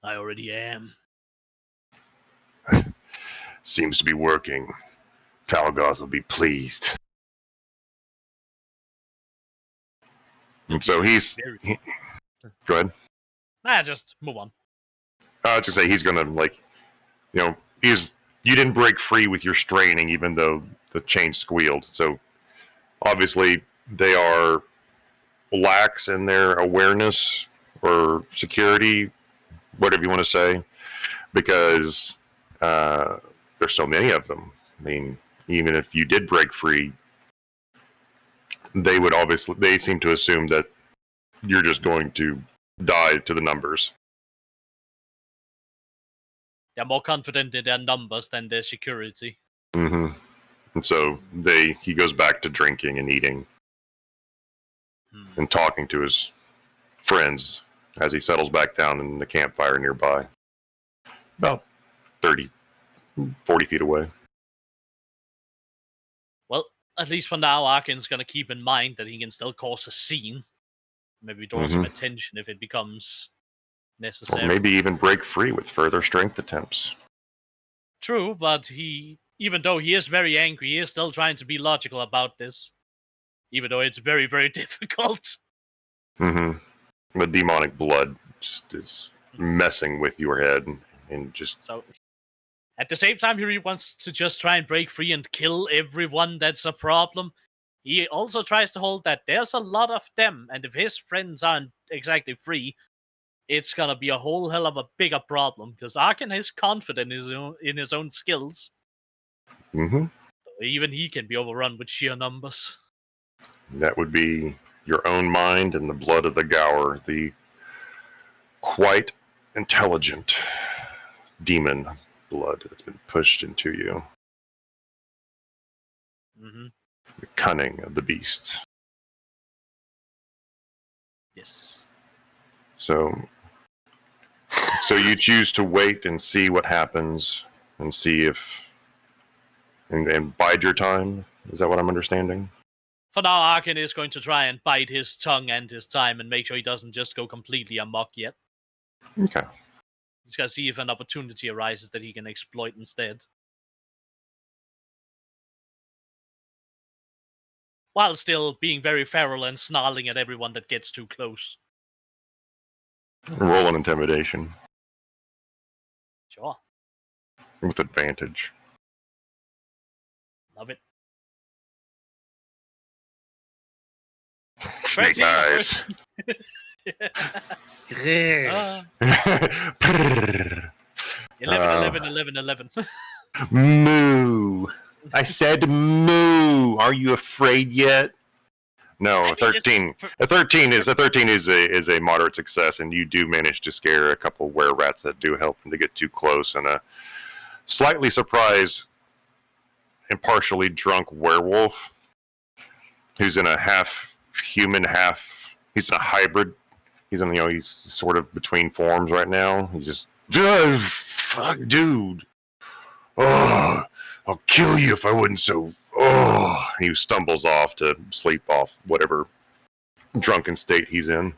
I already am. Seems to be working. Talgarth will be pleased. And so go ahead. Just move on. I was gonna say he's gonna you didn't break free with your straining, even though the chain squealed. So obviously they are lax in their awareness or security, whatever you want to say, because there's so many of them. I mean, even if you did break free, they seem to assume that you're just going to die to the numbers. They're more confident in their numbers than their security. Mm-hmm. And so he goes back to drinking and eating and talking to his friends as he settles back down in the campfire nearby. About 30, 40 feet away. Well, at least for now, Arken's going to keep in mind that he can still cause a scene. Maybe draw some attention if it becomes necessary. Or maybe even break free with further strength attempts. True, but even though he is very angry, he is still trying to be logical about this. Even though it's very, very difficult. The demonic blood just is messing with your head and just... So, at the same time, he really wants to just try and break free and kill everyone that's a problem. He also tries to hold that there's a lot of them, and if his friends aren't exactly free, it's gonna be a whole hell of a bigger problem, because Arkken is confident in his own skills. So even he can be overrun with sheer numbers. That would be your own mind and the blood of the Gower, the quite intelligent demon blood that's been pushed into you. The cunning of the beasts. Yes. So you choose to wait and see what happens and see if... And bide your time? Is that what I'm understanding? For now, Arkken is going to try and bite his tongue and his time and make sure he doesn't just go completely amok yet. Okay. He's got to see if an opportunity arises that he can exploit instead. While still being very feral and snarling at everyone that gets too close. Roll an intimidation. Sure. With advantage. Love it. Snake eyes. 11. Moo. I said moo. Are you afraid yet? No, I mean, 13. A 13 is a moderate success, and you do manage to scare a couple were rats that do help them to get too close, and a slightly surprised and partially drunk werewolf who's in a half human, he's in a hybrid. He's sort of between forms right now. He's just, fuck, dude. Oh, I'll kill you if I wasn't so. Oh, he stumbles off to sleep off whatever drunken state he's in.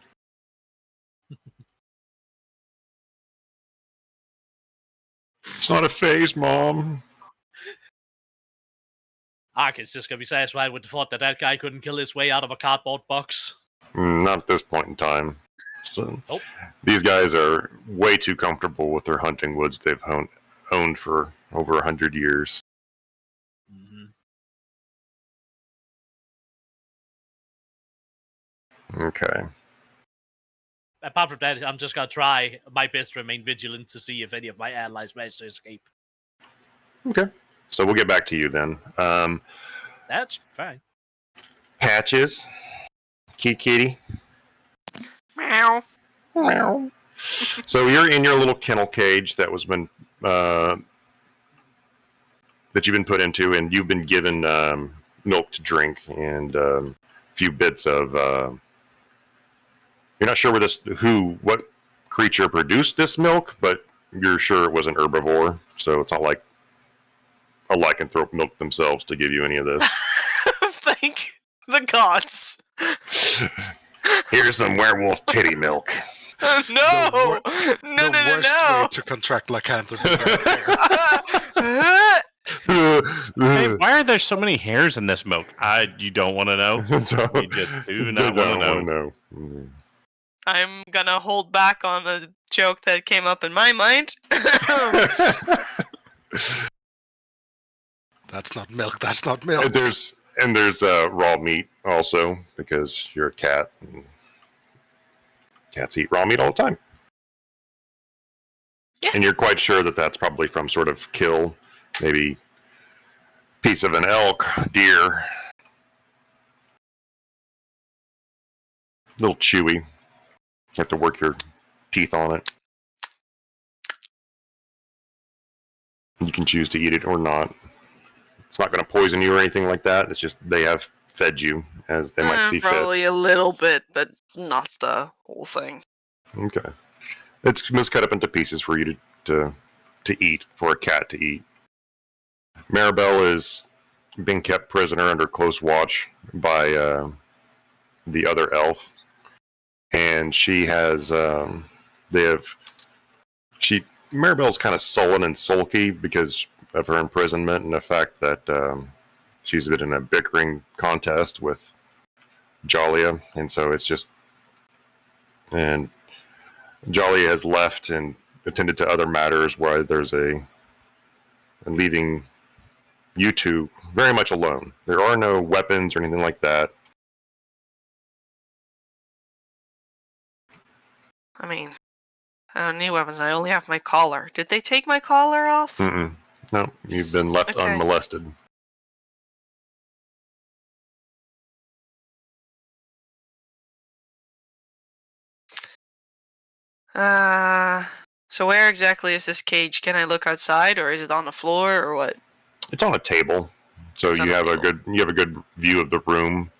It's not a phase, Mom. Arkken's just going to be satisfied with the thought that guy couldn't kill his way out of a cardboard box. Not at this point in time. So, Nope. These guys are way too comfortable with their hunting woods they've owned for over 100 years. Mm-hmm. Okay. Apart from that, I'm just going to try my best to remain vigilant to see if any of my allies manage to escape. Okay. So we'll get back to you then. That's fine. Patches. Kitty. Meow. Meow. So you're in your little kennel cage that was been that you've been put into, and you've been given milk to drink and a few bits of. You're not sure what creature produced this milk, but you're sure it was an herbivore. So it's not like a lycanthrope milked themselves to give you any of this. Thank the gods. Here's some werewolf titty milk. No! The worst way to contract lycanthropy. Hey, why are there so many hairs in this milk? You don't want to know. You just do not want to know. I'm gonna hold back on the joke that came up in my mind. That's not milk. That's not milk. And there's raw meat also, because you're a cat. And cats eat raw meat all the time. Yeah. And you're quite sure that that's probably from sort of kill, maybe piece of an elk, deer. A little chewy. You have to work your teeth on it. You can choose to eat it or not. It's not going to poison you or anything like that. It's just they have fed you as they might see fit. Probably a little bit, but not the whole thing. Okay. It's cut up into pieces for you to eat, for a cat to eat. Maribel is being kept prisoner under close watch by the other elf. And she has, Maribel's kind of sullen and sulky because of her imprisonment and the fact that she's been in a bickering contest with Jalia, and so it's just, and Jalia has left and attended to other matters where there's leaving you two very much alone. There are no weapons or anything like that. I mean, I don't need weapons. I only have my collar. Did they take my collar off? Mm-mm. No, you've been left Okay. unmolested. So where exactly is this cage? Can I look outside, or is it on the floor, or what? It's on a table, so It's on you a have a table. good view of the room.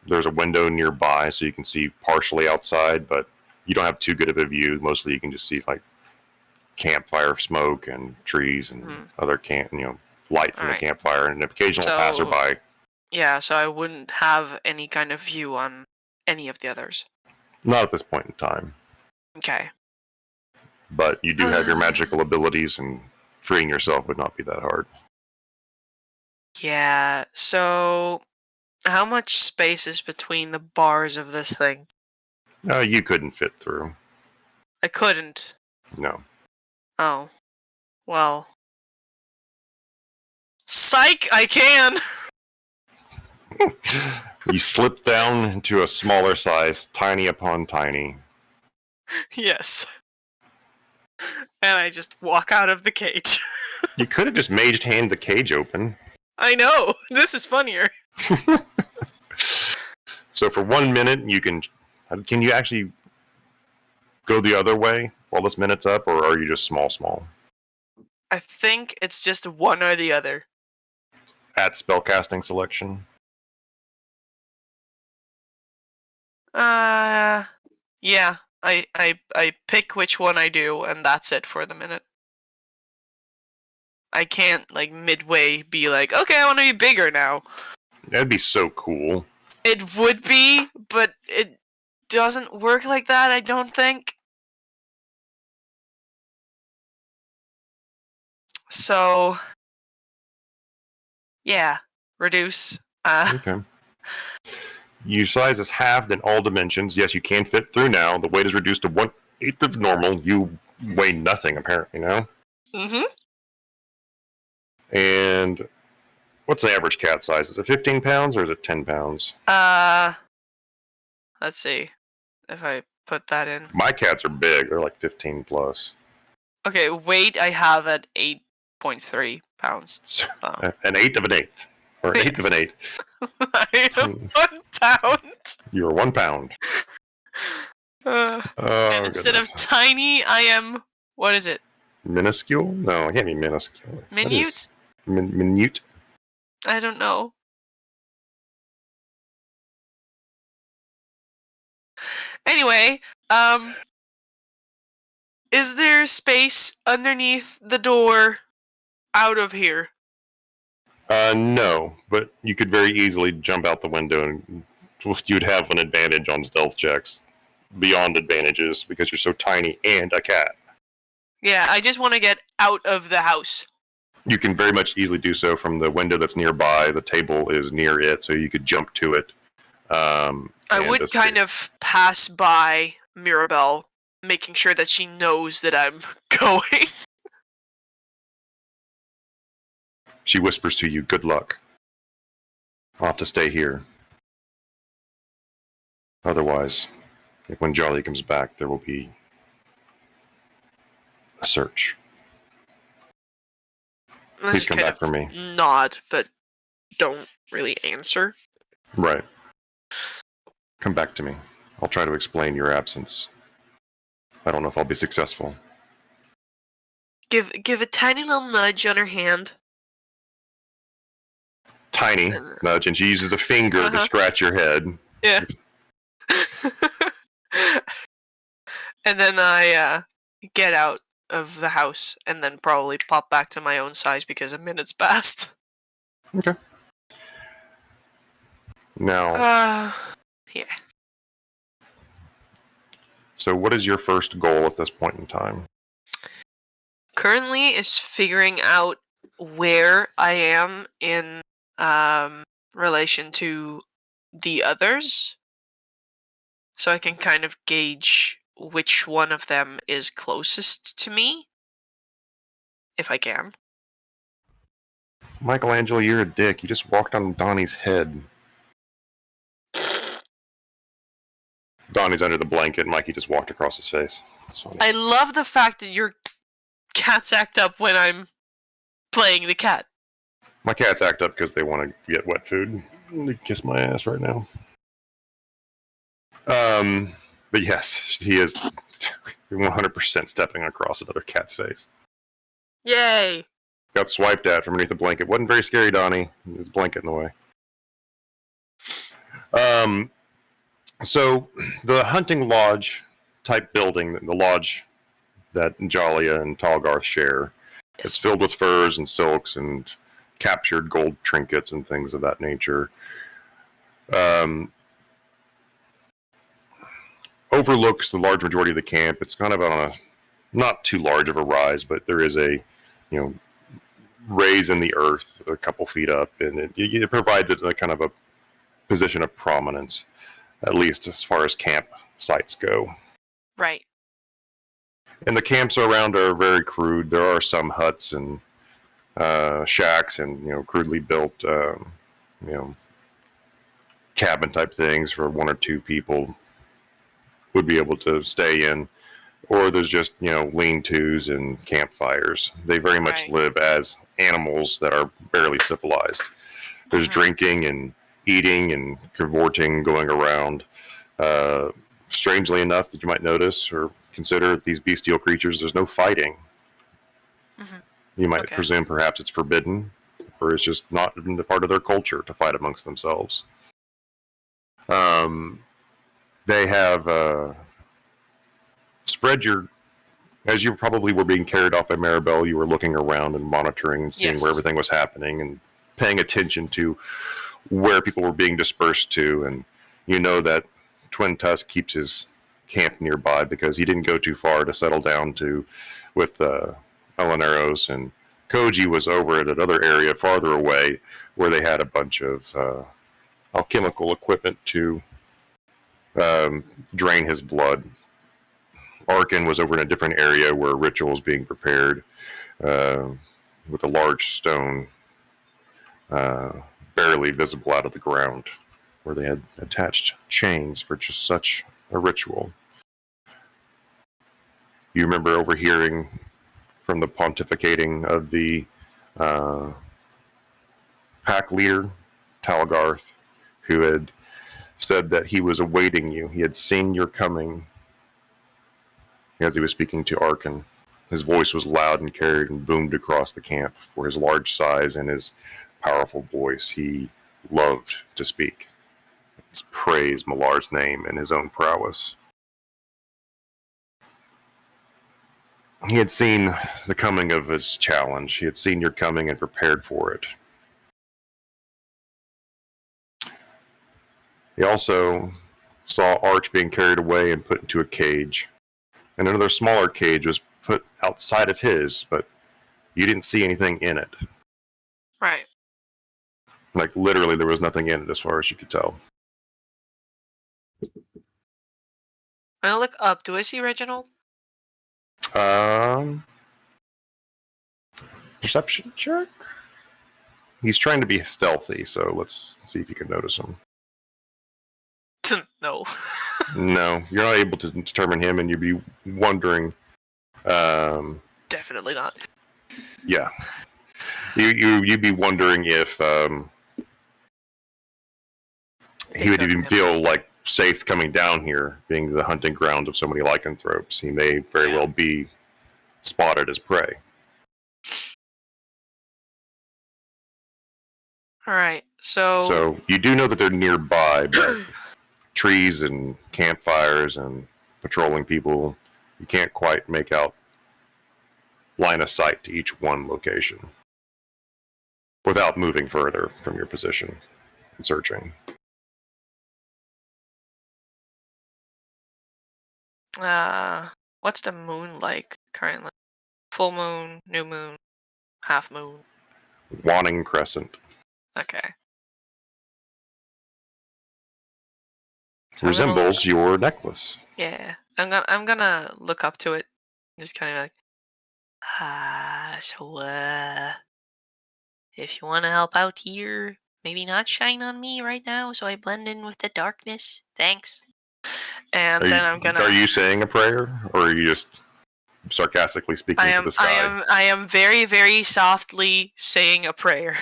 There's a window nearby, so you can see partially outside, but you don't have too good of a view. Mostly, you can just see like campfire smoke and trees and other light from the Alright. campfire, and an occasional So- passerby. Yeah, so I wouldn't have any kind of view on any of the others. Not at this point in time. Okay. But you do have your magical abilities, and freeing yourself would not be that hard. Yeah, so how much space is between the bars of this thing? You couldn't fit through. I couldn't. No. Oh. Well. Psych, I can! You slip down into a smaller size, tiny upon tiny. Yes. And I just walk out of the cage. You could have just maged hand the cage open. I know! This is funnier. So for 1 minute, you can you actually go the other way while this minute's up, or are you just small? I think it's just one or the other. At spellcasting selection. Yeah. I pick which one I do, and that's it for the minute. I can't, like, midway be like, okay, I want to be bigger now. That'd be so cool. It would be, but it doesn't work like that, I don't think. So, yeah, reduce. Okay. Your size is halved in all dimensions. Yes, you can fit through now. The weight is reduced to 1/8 of normal. You weigh nothing, apparently, now. Mm-hmm. And what's the average cat size? Is it 15 pounds or is it 10 pounds? Let's see if I put that in. My cats are big. They're like 15 plus. Okay, weight I have at 8.3 pounds. So, Oh. an eighth of an eighth. Or an eighth of an eighth. I am 1 pound. You're 1 pound. And Oh, instead of goodness. tiny, I am, what is it? Minuscule? No, I can't be minuscule. Minute? Minute? I don't know. Anyway, is there space underneath the door out of here? No, but you could very easily jump out the window and you'd have an advantage on stealth checks. Beyond advantages because you're so tiny and a cat. Yeah, I just want to get out of the house. You can very much easily do so from the window that's nearby. The table is near it, so you could jump to it. I would kind of pass by Mirabelle, making sure that she knows that I'm going. She whispers to you, "Good luck. I'll have to stay here. Otherwise, when Charlie comes back, there will be a search. I Please just come kind back of for me." nod, but don't really answer. Right. Come back to me. I'll try to explain your absence. I don't know if I'll be successful. Give a tiny little nudge on her hand. Tiny nudge, and she uses a finger to scratch your head. Yeah. And then I get out of the house and then probably pop back to my own size because a minute's passed. Okay. Now, yeah. so what is your first goal at this point in time? Currently is figuring out where I am in relation to the others, so I can kind of gauge which one of them is closest to me, if I can. Michelangelo, you're a dick. You just walked on Donnie's head. Donnie's under the blanket, and Mikey just walked across his face. That's funny. I love the fact that your cats act up when I'm playing the cat. My cats act up because they want to get wet food. They kiss my ass right now. But yes, he is 100% stepping across another cat's face. Yay! Got swiped at from underneath the blanket. Wasn't very scary, Donnie. There's a blanket in the way. So the hunting lodge type building, the lodge that Jalia and Talgarth share, Yes. it's filled with furs and silks and captured gold trinkets and things of that nature. Overlooks the large majority of the camp. It's kind of on a not too large of a rise, but there is a, raise in the earth a couple feet up, and it provides it a kind of a position of prominence, at least as far as camp sites go. Right. And the camps around are very crude. There are some huts and shacks and crudely built cabin type things for 1 or 2 people would be able to stay in, or there's just lean-tos and campfires. They very much live as animals that are barely civilized. There's drinking and eating and cavorting going around. Strangely enough, that you might notice or consider these bestial creatures, there's no fighting. You might presume perhaps it's forbidden, or it's just not a part of their culture to fight amongst themselves. They have spread as you probably were being carried off by Maribel, you were looking around and monitoring and seeing where everything was happening and paying attention to where people were being dispersed to. And that Twin Tusk keeps his camp nearby because he didn't go too far to settle down with Elaneiros, and Koji was over at another area farther away where they had a bunch of alchemical equipment to drain his blood. Arkken was over in a different area where a ritual was being prepared with a large stone barely visible out of the ground, where they had attached chains for just such a ritual. You remember overhearing from the pontificating of the pack leader, Talgarth, who had said that he was awaiting you. He had seen your coming as he was speaking to Arkken. His voice was loud and carried and boomed across the camp. For his large size and his powerful voice, he loved to speak. He praised Malar's name and his own prowess. He had seen the coming of his challenge. He had seen your coming and prepared for it. He also saw Arch being carried away and put into a cage. And another smaller cage was put outside of his, but you didn't see anything in it. Right. Like, literally, there was nothing in it as far as you could tell. When I look up, do I see Reginald? Perception check? He's trying to be stealthy, so let's see if you can notice him. No. No, you're not able to determine him, and you'd be wondering. Definitely not. Yeah, you'd be wondering if he would even feel like safe coming down here, being the hunting ground of so many lycanthropes. He may very well be spotted as prey. All right, so you do know that they're nearby, but trees and campfires and patrolling people, you can't quite make out line of sight to each one location without moving further from your position and searching. What's the moon like currently? Full moon, new moon, half moon? Waning crescent. Okay. So resembles your necklace. Yeah, I'm gonna look up to it, just kind of like, if you want to help out here, maybe not shine on me right now, so I blend in with the darkness. Thanks. And I'm gonna. Are you saying a prayer, or are you just sarcastically speaking to the sky? I am very, very softly saying a prayer.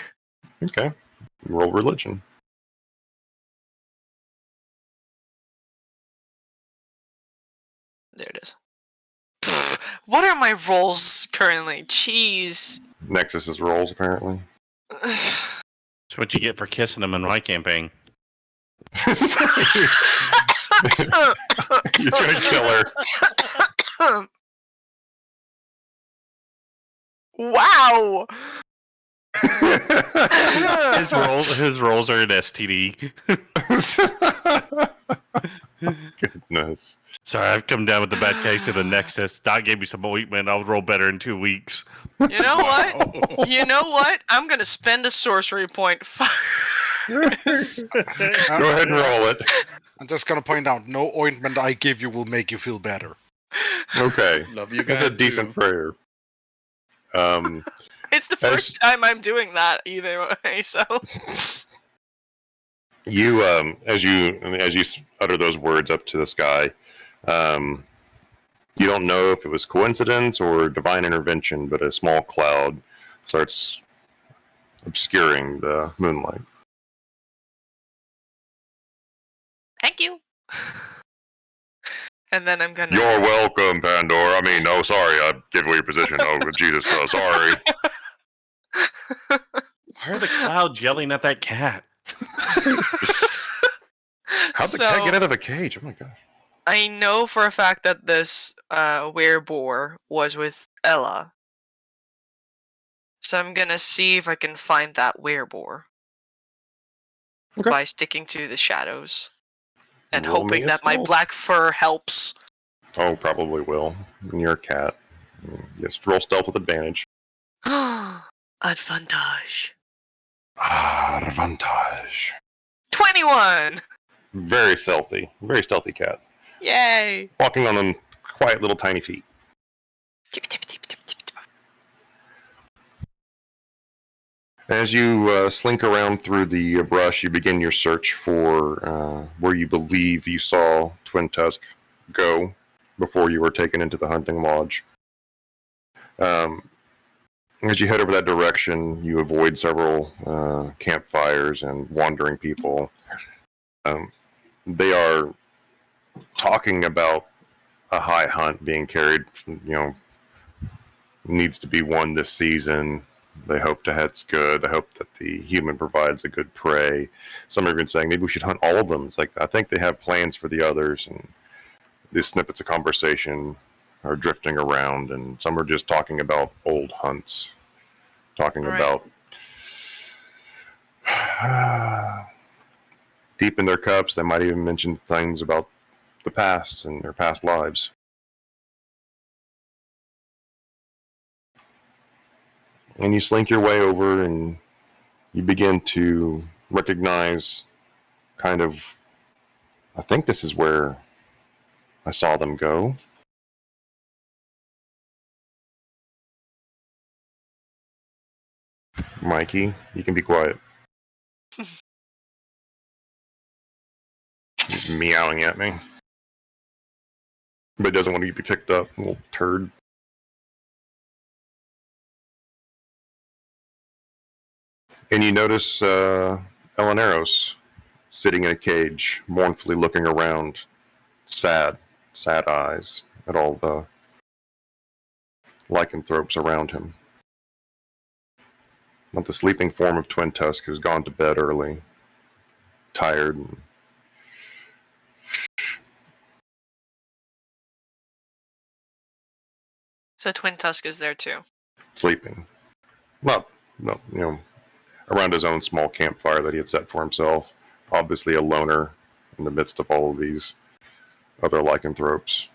Okay. Roll religion. There it is. What are my rolls currently? Jeez. Nexus's rolls, apparently. That's what you get for kissing him in my campaign. You're gonna kill her. Wow. His rolls are an STD. Goodness. Sorry, I've come down with the bad case of the Nexus. Doc gave me some ointment. I'll roll better in 2 weeks. You know what? You know what? I'm gonna spend a sorcery point. Go ahead and roll it. I'm just gonna point out, no ointment I give you will make you feel better. Okay. Love you guys. That's a decent prayer. It's the first time I'm doing that either way, so. You, as you utter those words up to the sky, you don't know if it was coincidence or divine intervention, but a small cloud starts obscuring the moonlight. Thank you. And then I'm gonna. You're welcome, Pandora. I mean, no, sorry, I gave away your position. Oh, Jesus, sorry. Why are the clouds yelling at that cat? How'd the cat get out of a cage? Oh my gosh. I know for a fact that this werebore was with Ella. So I'm gonna see if I can find that werebore. Okay. By sticking to the shadows. And Roll me hoping a that my stealth. black fur helps. Oh, probably will. When you're a cat. Yes, roll stealth with advantage. Advantage. Advantage. 21! Very stealthy cat. Yay! Walking on them quiet little tiny feet. As you slink around through the brush, you begin your search for where you believe you saw Twin Tusk go before you were taken into the hunting lodge. As you head over that direction, you avoid several campfires and wandering people. They are talking about a high hunt being carried, needs to be won this season. They hope the head's good. I hope that the human provides a good prey. Some are even saying maybe we should hunt all of them. It's like, I think they have plans for the others, and these snippets of conversation are drifting around, and some are just talking about old hunts, talking about deep in their cups. They might even mention things about the past and their past lives. And you slink your way over, and you begin to recognize kind of, I think this is where I saw them go. Mikey, you can be quiet. He's meowing at me. But doesn't want to be picked up, little turd. And you notice Elaneiros sitting in a cage, mournfully looking around, sad eyes at all the lycanthropes around him. Not the sleeping form of Twin Tusk, who's gone to bed early, tired. So Twin Tusk is there too. Sleeping. No, around his own small campfire that he had set for himself. Obviously a loner in the midst of all of these other lycanthropes.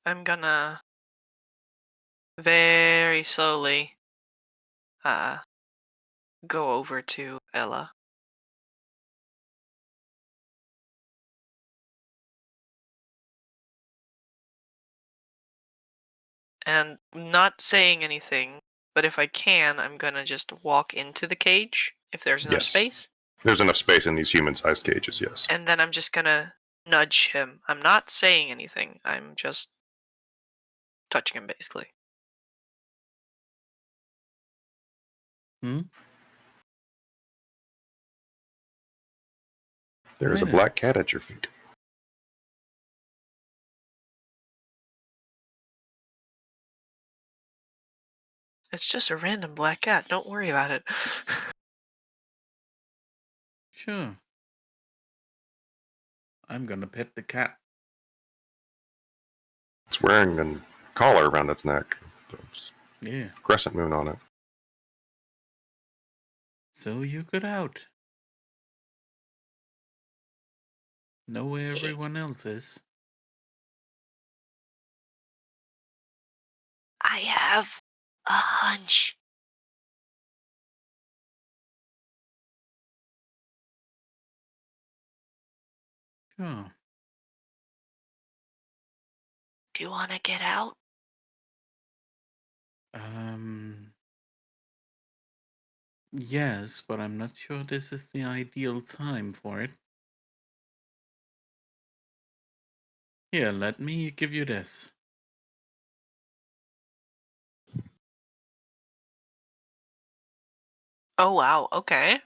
I'm gonna very slowly go over to Ella. And not saying anything, but if I can, I'm gonna just walk into the cage if there's enough space. There's enough space in these human-sized cages, yes. And then I'm just gonna nudge him. I'm not saying anything. I'm just touching him, basically. There is a black cat at your feet. It's just a random black cat. Don't worry about it. Sure. I'm gonna pet the cat. It's wearing a collar around its neck. Yeah. Crescent moon on it. So you got out. Know where everyone else is. I have a hunch. Sure. Do you want to get out? Yes, but I'm not sure this is the ideal time for it. Here, let me give you this. Oh, wow. Okay.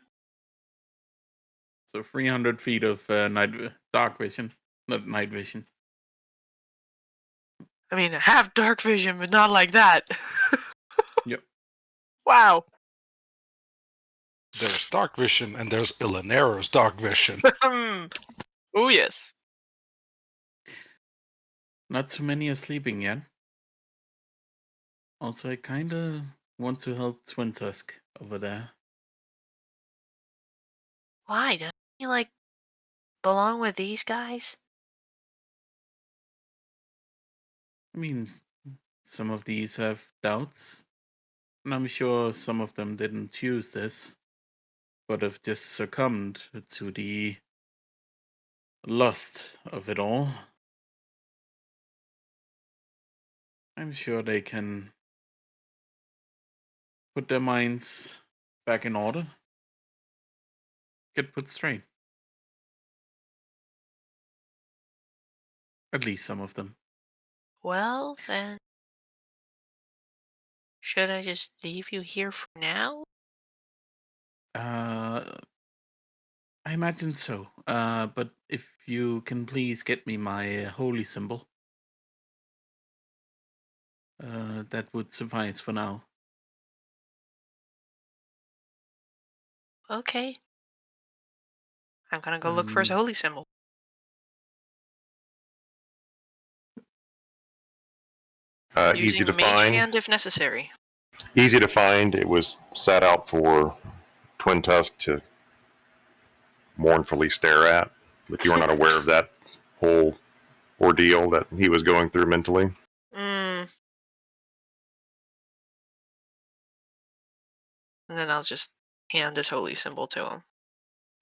So 300 feet of dark vision, not night vision. I mean, I have dark vision, but not like that. Yep. Wow. There's dark vision, and there's Elaneiros dark vision. Oh, yes. Not too many are sleeping yet. Also, I kinda want to help Twin Tusk over there. Why? Doesn't he, like, belong with these guys? I mean, some of these have doubts, and I'm sure some of them didn't choose this, but have just succumbed to the lust of it all. I'm sure they can put their minds back in order, get put straight. At least some of them. Well, then. Should I just leave you here for now? I imagine so. But if you can please get me my holy symbol, that would suffice for now. Okay. I'm gonna go look for his holy symbol. Easy Using to Mage find. Hand if necessary. Easy to find. It was set out for Twin Tusk to mournfully stare at. If you were not aware of that whole ordeal that he was going through mentally. And then I'll just hand his holy symbol to him.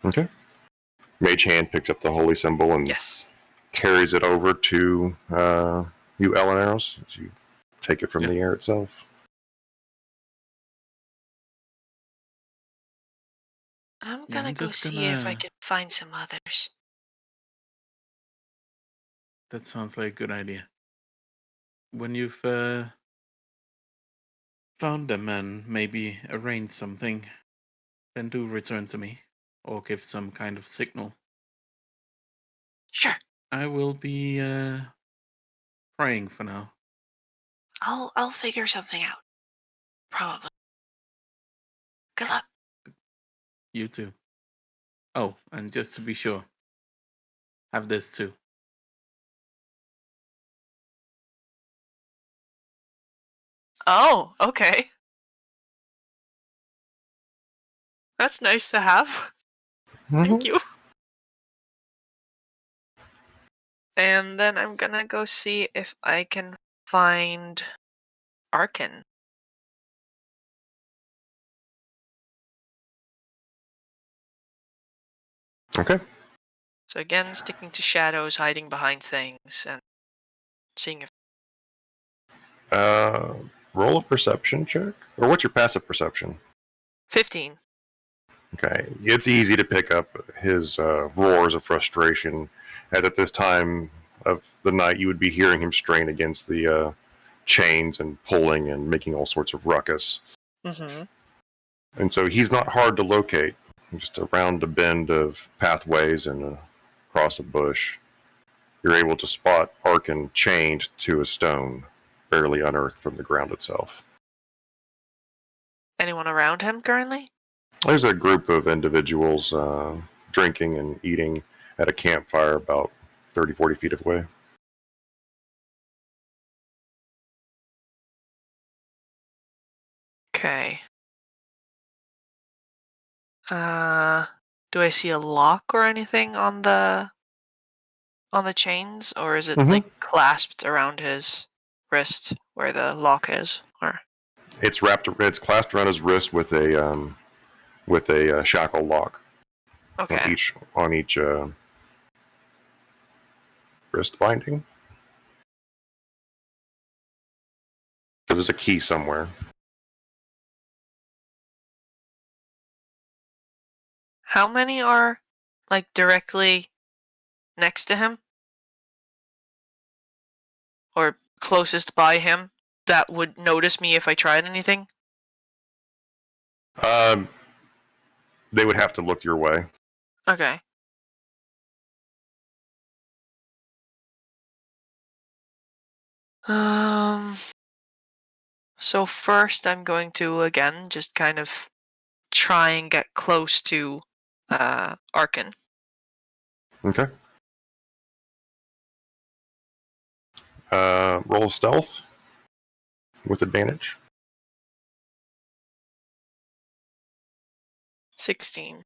Okay. Mage Hand picks up the holy symbol and Yes. carries it over to you, Elaneiros, as you take it from the air itself. I'm Yeah, gonna I'm go just see if I gonna- can find some others. That sounds like a good idea. When you've found them and maybe arranged something, then do return to me or give some kind of signal. Sure. I will be praying for now. I'll figure something out. Probably. Good luck. You too. Oh, and just to be sure, have this too. Oh, okay. That's nice to have. Thank you. And then I'm gonna go see if I can find Arkken. Okay. So again, sticking to shadows, hiding behind things, and seeing if Roll a perception check. Or what's your passive perception? 15. Okay. It's easy to pick up his roars of frustration, as at this time of the night you would be hearing him strain against the chains and pulling and making all sorts of ruckus. Mm-hmm. And so he's not hard to locate. Just around a bend of pathways and across a bush, you're able to spot Arkken chained to a stone, barely unearthed from the ground itself. Anyone around him currently? There's a group of individuals drinking and eating at a campfire about 30, 40 feet away. Okay. Do I see a lock or anything on the on the chains, or is it Mhm. like clasped around his wrist where the lock is? Or It's clasped around his wrist with a shackle lock okay. on each wrist binding. So there's a key somewhere. How many are like directly next to him? Or closest by him that would notice me if I tried anything? They would have to look your way. Okay. So first I'm going to again just kind of try and get close to Arkken. Okay. Roll stealth with advantage. 16.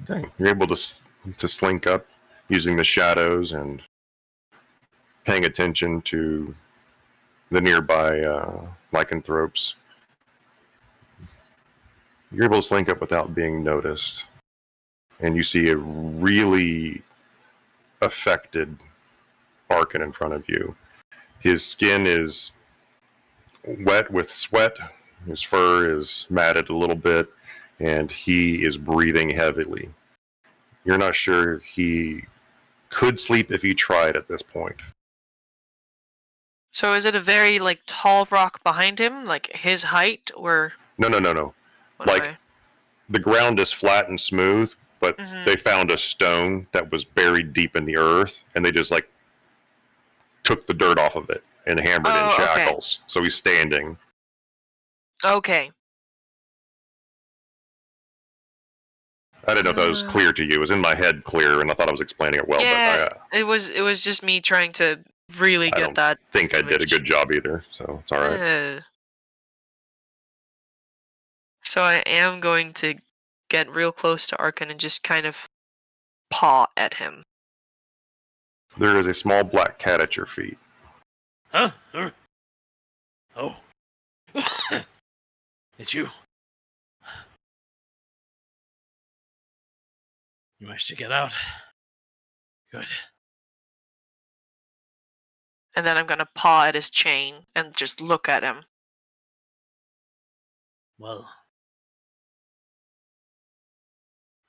Okay. You're able to slink up using the shadows and paying attention to the nearby lycanthropes. You're able to slink up without being noticed. And you see a really affected Arkken in front of you. His skin is wet with sweat. His fur is matted a little bit, and he is breathing heavily. You're not sure he could sleep if he tried at this point. So is it a very like tall rock behind him, like his height, or No. what Like, way? the ground is flat and smooth, but Mhm. they found a stone that was buried deep in the earth, and they just like took the dirt off of it and hammered in Oh, okay. shackles. So he's standing. Okay. I didn't know if that was clear to you. It was in my head clear, and I thought I was explaining it well, Yeah, but it was just me trying to really I get don't that think I did a image. good job either, so it's all right. So I am going to get real close to Arkken and just kind of paw at him. There is a small black cat at your feet. Huh? Oh. It's you. You managed to get out. Good. And then I'm going to paw at his chain and just look at him. Well,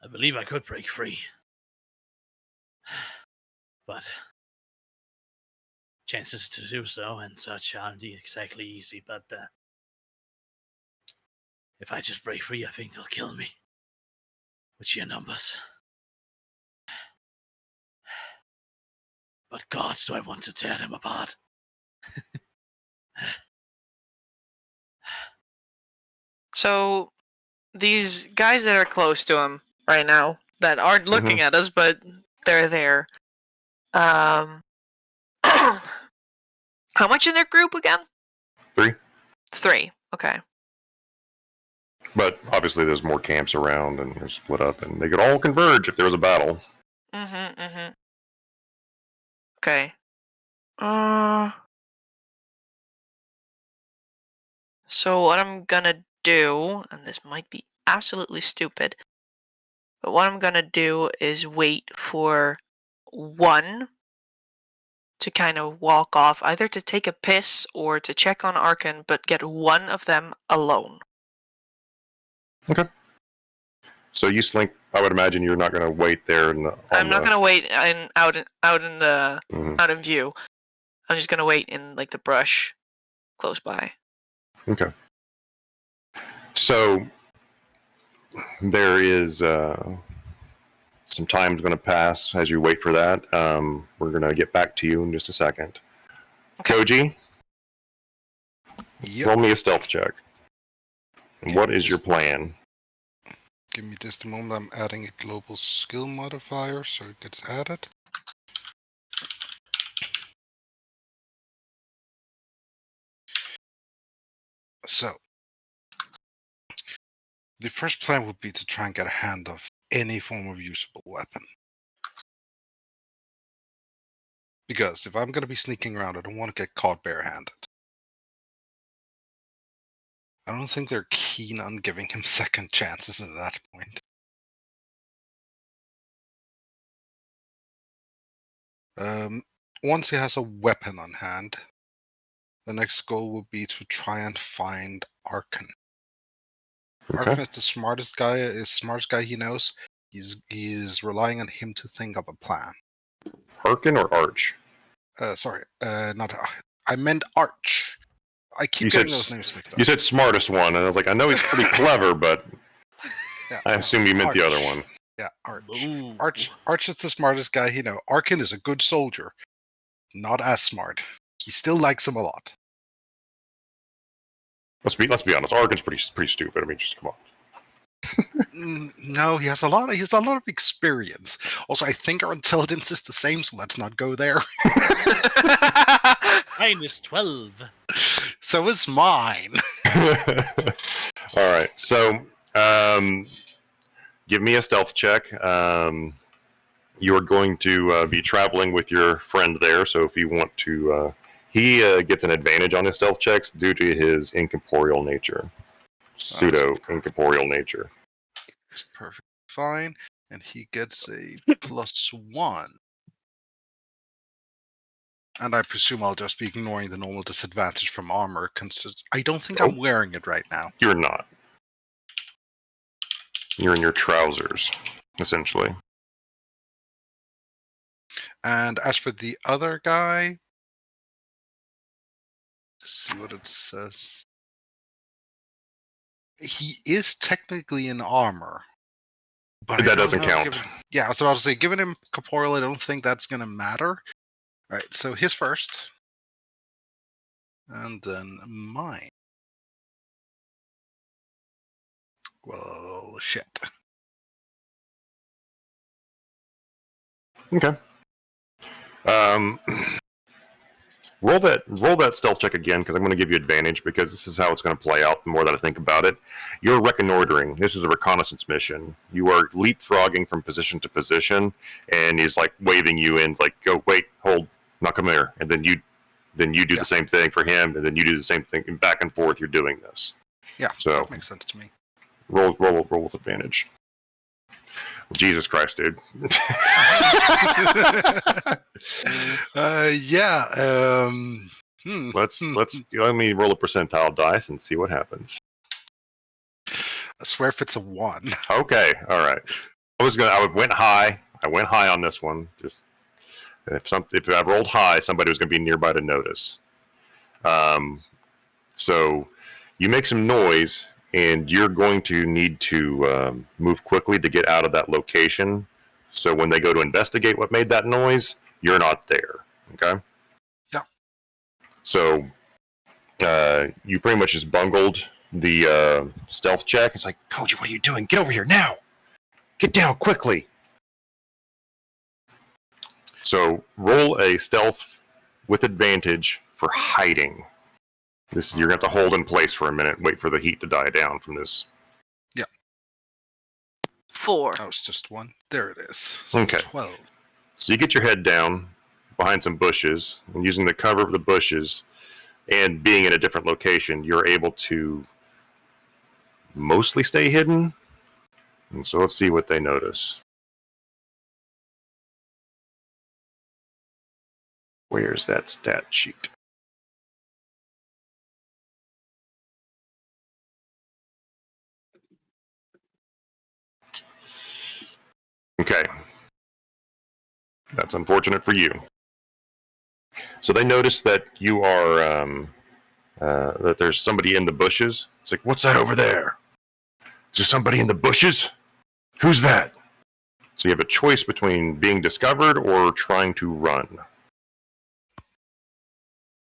I believe I could break free. But chances to do so and such aren't exactly easy, but if I just break free, I think they'll kill me. With sheer numbers. But gods, do I want to tear them apart. So these guys that are close to him right now, that aren't looking at us, but they're there. How much in their group again? 3. 3. Okay. But obviously there's more camps around, and they're split up, and they could all converge if there was a battle. Okay. So what I'm gonna do, and this might be absolutely stupid, but what I'm gonna do is wait for one to kind of walk off, either to take a piss or to check on Arkken, but get one of them alone. Okay. So you slink. I would imagine you're not going to wait there. I'm not gonna wait out in view. I'm just gonna wait in like the brush close by. Okay. So there is some time's going to pass as you wait for that. We're going to get back to you in just a second. Okay. Koji, Yep. roll me a stealth check. And what is your plan? Give me just a moment. I'm adding a global skill modifier, so it gets added. So, the first plan would be to try and get a hand of any form of usable weapon. Because if I'm going to be sneaking around, I don't want to get caught barehanded. I don't think they're keen on giving him second chances at that point. Once he has a weapon on hand, the next goal would be to try and find Arkken. Okay. Arkken is the smartest guy he knows. He's relying on him to think up a plan. Arkken or Arch? Not. I meant Arch. I keep getting those names mixed up. You said smartest one, and I was like, I know he's pretty clever, but Yeah, I assume you meant Arch. the other one. Yeah, Arch. Ooh. Arch is the smartest guy he knows. Arkken is a good soldier, not as smart. He still likes him a lot. Let's be honest. Arken's pretty stupid. I mean, just come on. No, he has a lot of experience. Also, I think our intelligence is the same, so let's not go there. Mine is 12. So is mine. All right. So, give me a stealth check. You are going to be traveling with your friend there, so if you want to, he gets an advantage on his stealth checks due to his incorporeal nature, pseudo-incorporeal nature. It's perfect, fine, and he gets a +1. And I presume I'll just be ignoring the normal disadvantage from armor, because I don't think I'm wearing it right now. You're not. You're in your trousers, essentially. And as for the other guy, let's see what it says. He is technically in armor. But that doesn't count. I was about to say, given him corporeal, I don't think that's going to matter. All right, so his first. And then mine. Well, shit. Okay. Roll that stealth check again, because I'm going to give you advantage, because this is how it's going to play out the more that I think about it. You're reconnoitering. This is a reconnaissance mission. You are leapfrogging from position to position, and he's like waving you in, like, go, wait, hold, now come here. And then you do the same thing for him, and then you do the same thing, and back and forth you're doing this. Yeah, so that makes sense to me. Roll with advantage. Jesus Christ, dude. Let me roll a percentile dice and see what happens. I swear if it's a 1. Okay, all right. I went high on this one. Just if I rolled high, somebody was going to be nearby to notice. So you make some noise, and you're going to need to move quickly to get out of that location. So when they go to investigate what made that noise, you're not there. Okay? Yeah. So you pretty much just bungled the stealth check. It's like, told you, what are you doing? Get over here now. Get down quickly. So roll a stealth with advantage for hiding. You're going to have to hold in place for a minute, wait for the heat to die down from this. Yeah. 4. Oh, it's just 1. There it is. So okay. 12. So you get your head down behind some bushes, and using the cover of the bushes and being in a different location, you're able to mostly stay hidden. And so let's see what they notice. Where's that stat sheet? Okay. That's unfortunate for you. So they notice that you are, that there's somebody in the bushes. It's like, what's that over there? Is there somebody in the bushes? Who's that? So you have a choice between being discovered or trying to run.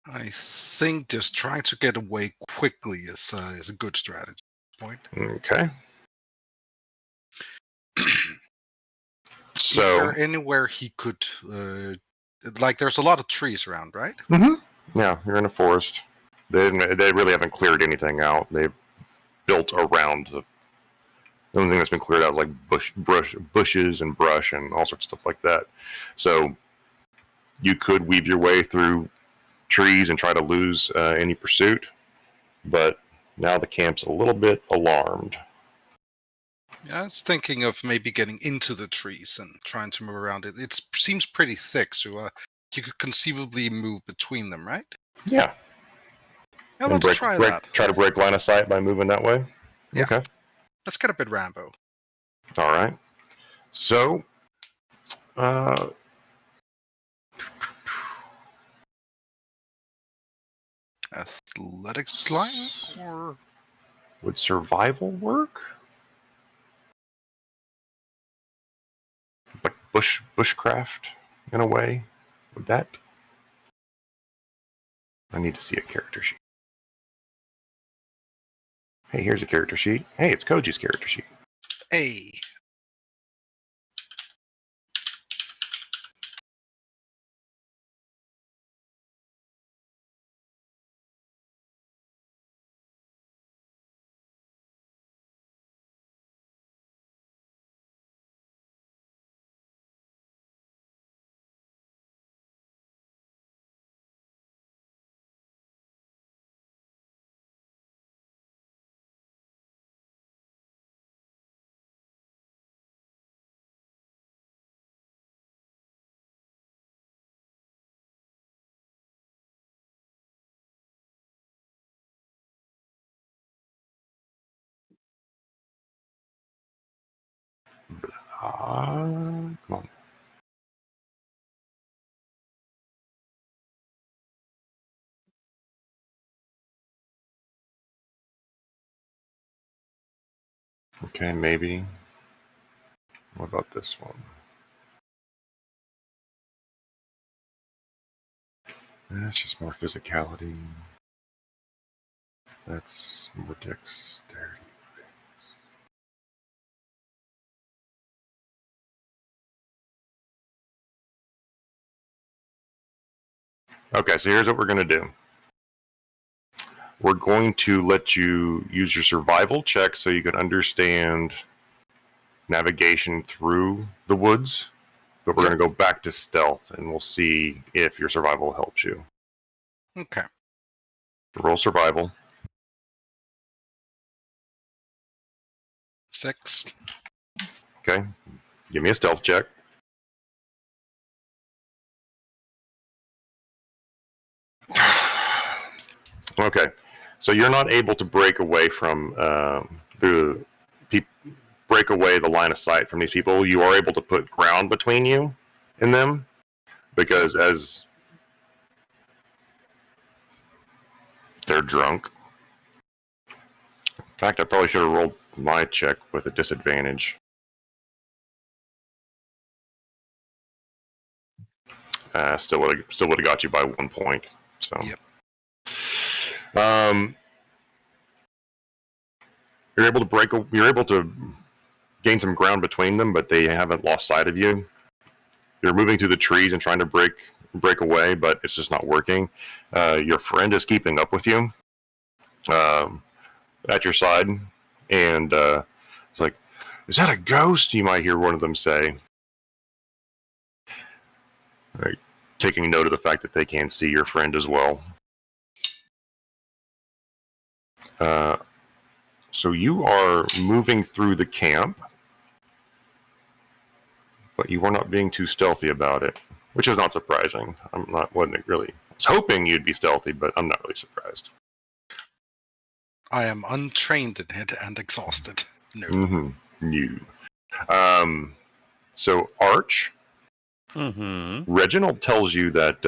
I think just trying to get away quickly is a good strategy. Point. Okay. Is there anywhere he could, there's a lot of trees around, right? Mm-hmm. Yeah, you're in a forest. They really haven't cleared anything out. They've built around the only thing that's been cleared out is like bushes and brush and all sorts of stuff like that. So You could weave your way through trees and try to lose any pursuit, but now the camp's a little bit alarmed. Yeah, I was thinking of maybe getting into the trees and trying to move around it. It seems pretty thick, so you could conceivably move between them, right? Yeah. Yeah, And let's try that. Try to break line of sight by moving that way? Yeah. Okay. Let's get a bit Rambo. All right. So, Athletics line? Or would survival work? Like bushcraft, in a way? Would that? I need to see a character sheet. Hey, here's a character sheet. Hey, it's Koji's character sheet. A. Come on. Okay, maybe. What about this one? That's just more physicality. That's more dexterity. Okay, so here's what we're going to do. We're going to let you use your survival check so you can understand navigation through the woods, but we're going to go back to stealth and we'll see if your survival helps you. Okay. Roll survival. 6. Okay. Give me a stealth check. Okay. So you're not able to break away from break away the line of sight from these people. You are able to put ground between you and them, because as they're drunk. In fact, I probably should have rolled my check with a disadvantage. Still would have got you by 1 point. So. Yep. You're able to gain some ground between them, but they haven't lost sight of you. You're moving through the trees and trying to break away, but it's just not working. Your friend is keeping up with you at your side, and it's like, "Is that a ghost?" You might hear one of them say, like, taking note of the fact that they can't see your friend as well. So you are moving through the camp, but you are not being too stealthy about it, which is not surprising. I was hoping you'd be stealthy, but I'm not really surprised. I am untrained in it and exhausted. No. Mm-hmm. You. So Arch, Reginald tells you that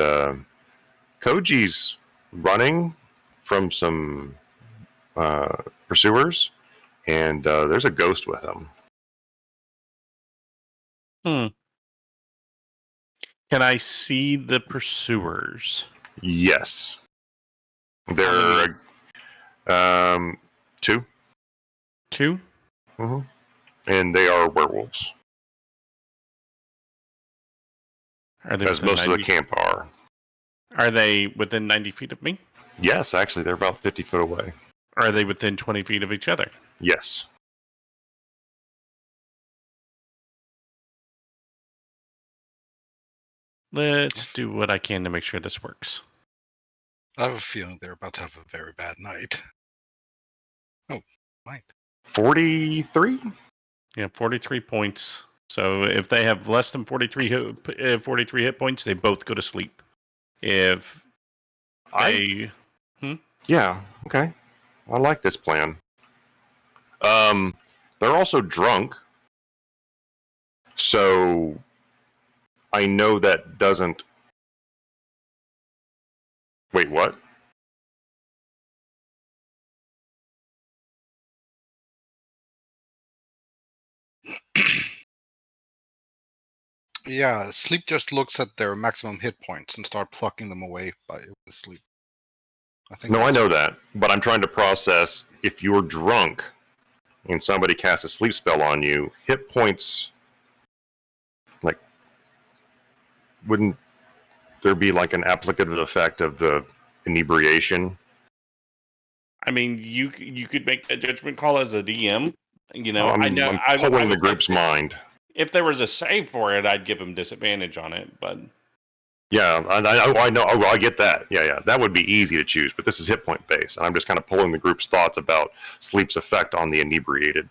Koji's running from some pursuers, and there's a ghost with him. Can I see the pursuers? Yes. There are 2. 2? Mm-hmm. And they are werewolves. Are they as most of the camp are. Are they within 90 feet of me? Yes, actually, they're about 50 foot away. Are they within 20 feet of each other? Yes. Let's do what I can to make sure this works. I have a feeling they're about to have a very bad night. Oh, right. 43? Yeah, 43 points. So if they have less than 43 hit points, they both go to sleep. If they... Yeah, okay. I like this plan. They're also drunk. So I know that doesn't... Wait, what? Yeah, sleep just looks at their maximum hit points and start plucking them away by sleep. I know that, but I'm trying to process if you're drunk and somebody casts a sleep spell on you, hit points, like, wouldn't there be like an applicative effect of the inebriation? I mean, you could make that judgment call as a DM. You know, I'm pulling the group's mind. If there was a save for it, I'd give him disadvantage on it, but... Yeah, I know. Oh, I get that. Yeah. That would be easy to choose, but this is hit point based, and I'm just kind of pulling the group's thoughts about sleep's effect on the inebriated.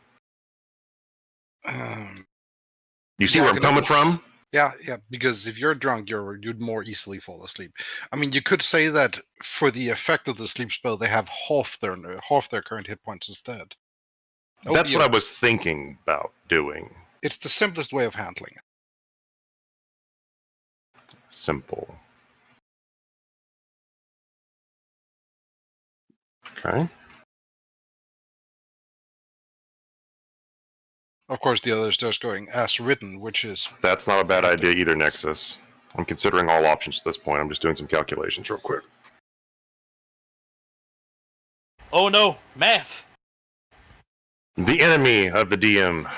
You see where I'm coming from? Yeah, because if you're drunk, you'd more easily fall asleep. I mean, you could say that for the effect of the sleep spell, they have half their current hit points instead. That's what I was thinking about doing. It's the simplest way of handling it. Simple. Okay. Of course, the other's just going as written, which is... That's not a bad idea either, Nexus. I'm considering all options at this point. I'm just doing some calculations real quick. Oh no, math! The enemy of the DM.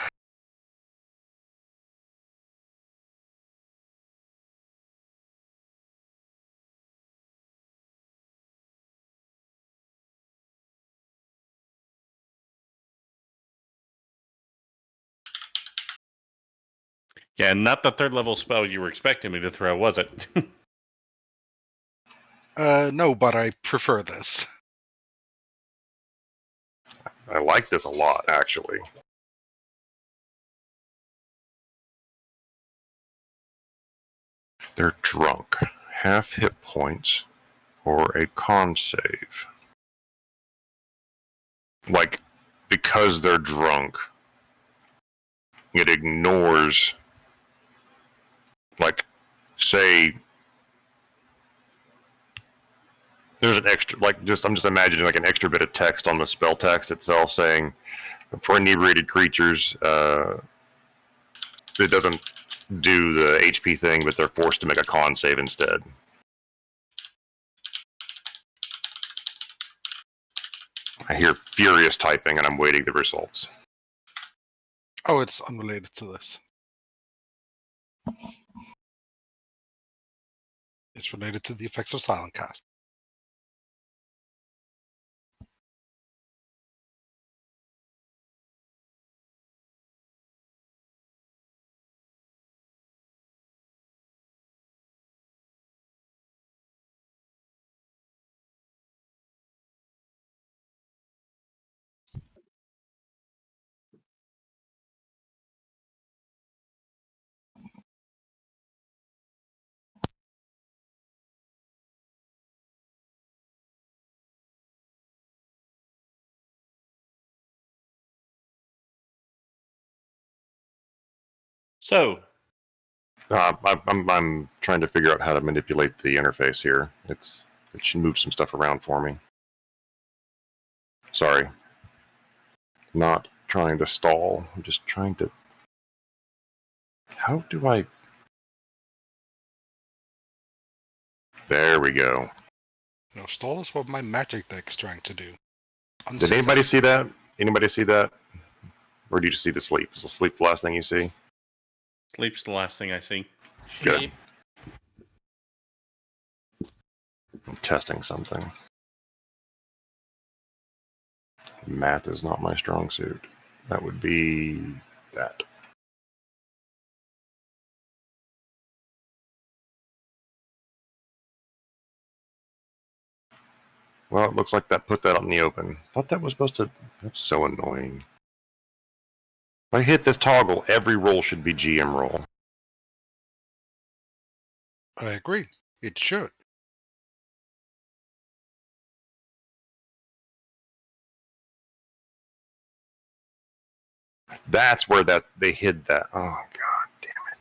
Yeah, not the third level spell you were expecting me to throw, was it? No, but I prefer this. I like this a lot, actually. They're drunk. Half hit points or a con save. Like, because they're drunk, it ignores, like, say, there's an extra, like, I'm just imagining like an extra bit of text on the spell text itself saying, for inebriated creatures, it doesn't do the HP thing, but they're forced to make a con save instead. I hear furious typing, and I'm waiting the results. Oh, it's unrelated to this. It's related to the effects of Silent Cast. So, I'm trying to figure out how to manipulate the interface here. It should move some stuff around for me. Sorry. Not trying to stall. I'm just trying to... How do I... There we go. No, stall is what my magic deck is trying to do. Did anybody see that? Anybody see that? Or do you just see the sleep? Is the sleep the last thing you see? sleep's the last thing I see. Good. I'm testing something. Math is not my strong suit. That would be that. Well, it looks like that put that out in the open. Thought that was supposed to... That's so annoying. If I hit this toggle, every roll should be GM roll. I agree. It should. That's where they hid that. Oh, god damn it.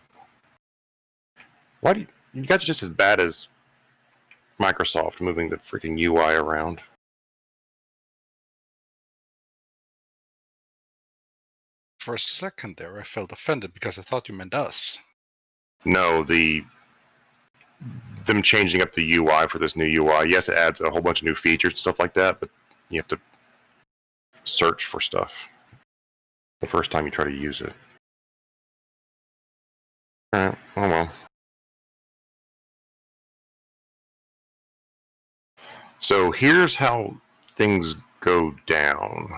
Why do you guys are just as bad as Microsoft moving the freaking UI around. For a second there, I felt offended because I thought you meant us. No, them changing up the UI for this new UI. Yes, it adds a whole bunch of new features and stuff like that, but you have to search for stuff the first time you try to use it. Alright, oh well. So here's how things go down.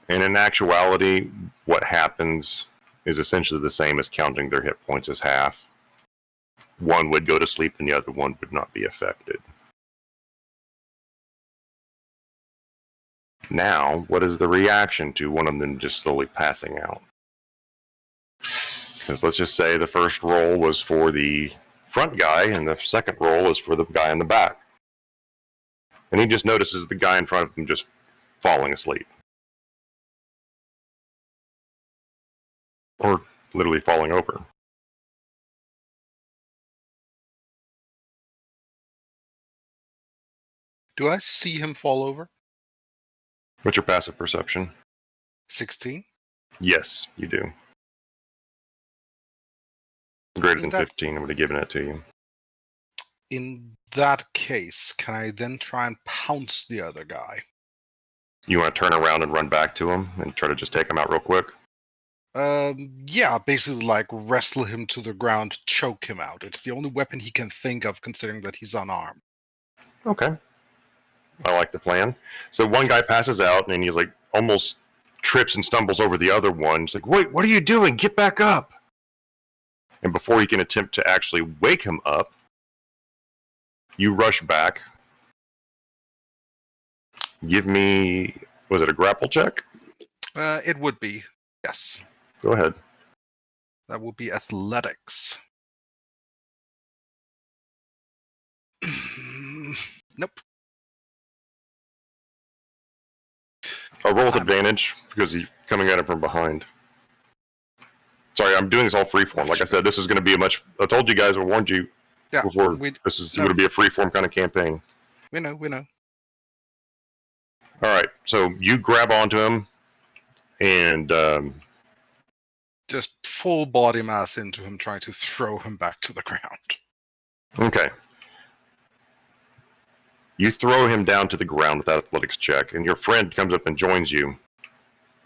And in actuality, what happens is essentially the same as counting their hit points as half. One would go to sleep and the other one would not be affected. Now, what is the reaction to one of them just slowly passing out? Because let's just say the first roll was for the front guy and the second roll is for the guy in the back. And he just notices the guy in front of him just falling asleep. Or literally falling over. Do I see him fall over? What's your passive perception? 16? Yes, you do. Greater than 15, I would have given it to you. In that case, can I then try and pounce the other guy? You want to turn around and run back to him and try to just take him out real quick? Yeah, basically like wrestle him to the ground, choke him out. It's the only weapon he can think of considering that he's unarmed. Okay. I like the plan. So one guy passes out and he's like almost trips and stumbles over the other one. He's like, wait, what are you doing? Get back up. And before you can attempt to actually wake him up, you rush back. Give me, was it a grapple check? It would be, yes. Go ahead. That would be athletics. Nope. I'll roll with advantage because he's coming at him from behind. Sorry, I'm doing this all freeform. Like I said, this is going to be I told you guys, I warned you before. This is going to be a freeform kind of campaign. We know. All right, so you grab onto him and just full body mass into him, trying to throw him back to the ground. Okay. You throw him down to the ground with that athletics check, and your friend comes up and joins you.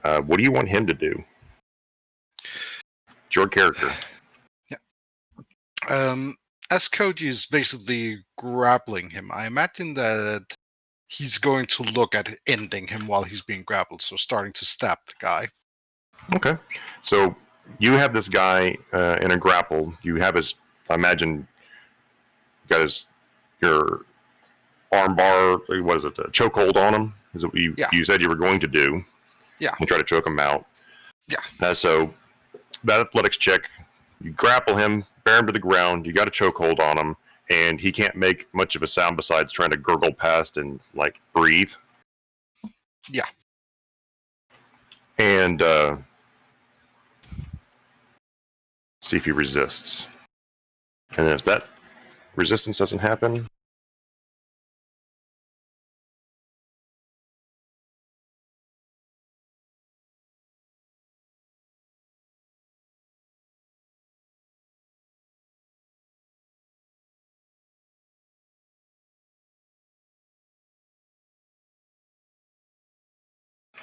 What do you want him to do? It's your character. Yeah. As Koji is basically grappling him, I imagine that he's going to look at ending him while he's being grappled, so starting to stab the guy. Okay. So you have this guy in a grapple. You have his, I imagine, your arm bar, what is it, a chokehold on him? Is it what you said you were going to do? Yeah. And try to choke him out. Yeah. So that athletics check, you grapple him, bear him to the ground, you got a chokehold on him, and he can't make much of a sound besides trying to gurgle past and, like, breathe. Yeah. And see if he resists. And if that resistance doesn't happen,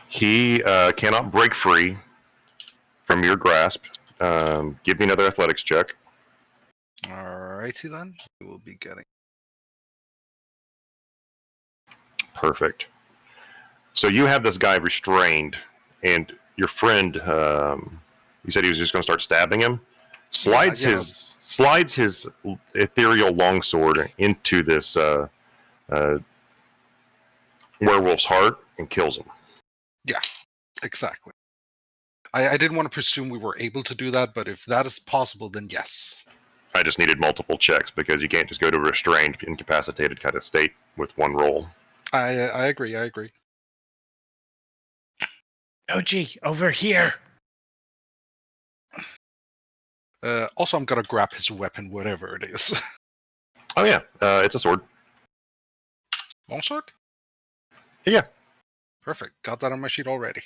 he cannot break free from your grasp. Give me another athletics check. Alrighty then. We will be getting. Perfect. So you have this guy restrained, and your friend, you said he was just going to start stabbing him. Slides his ethereal longsword into this werewolf's heart and kills him. Yeah, exactly. I didn't want to presume we were able to do that, but if that is possible, then yes. I just needed multiple checks because you can't just go to a restrained, incapacitated kind of state with one roll. I agree. Koji, over here. Also, I'm gonna grab his weapon, whatever it is. Oh yeah, it's a sword. Longsword? Yeah. Perfect. Got that on my sheet already.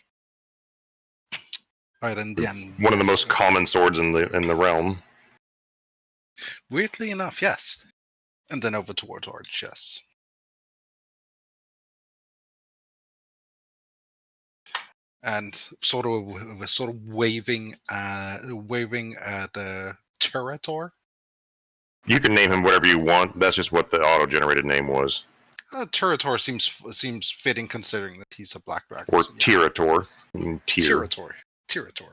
Alright, and then One of the most common swords in the realm. weirdly enough, yes. And then over towards Arch, yes. And sort of waving at Territor. You can name him whatever you want. That's just what the auto-generated name was. Territor seems fitting considering that he's a black dragon. Or so yeah. Tirator.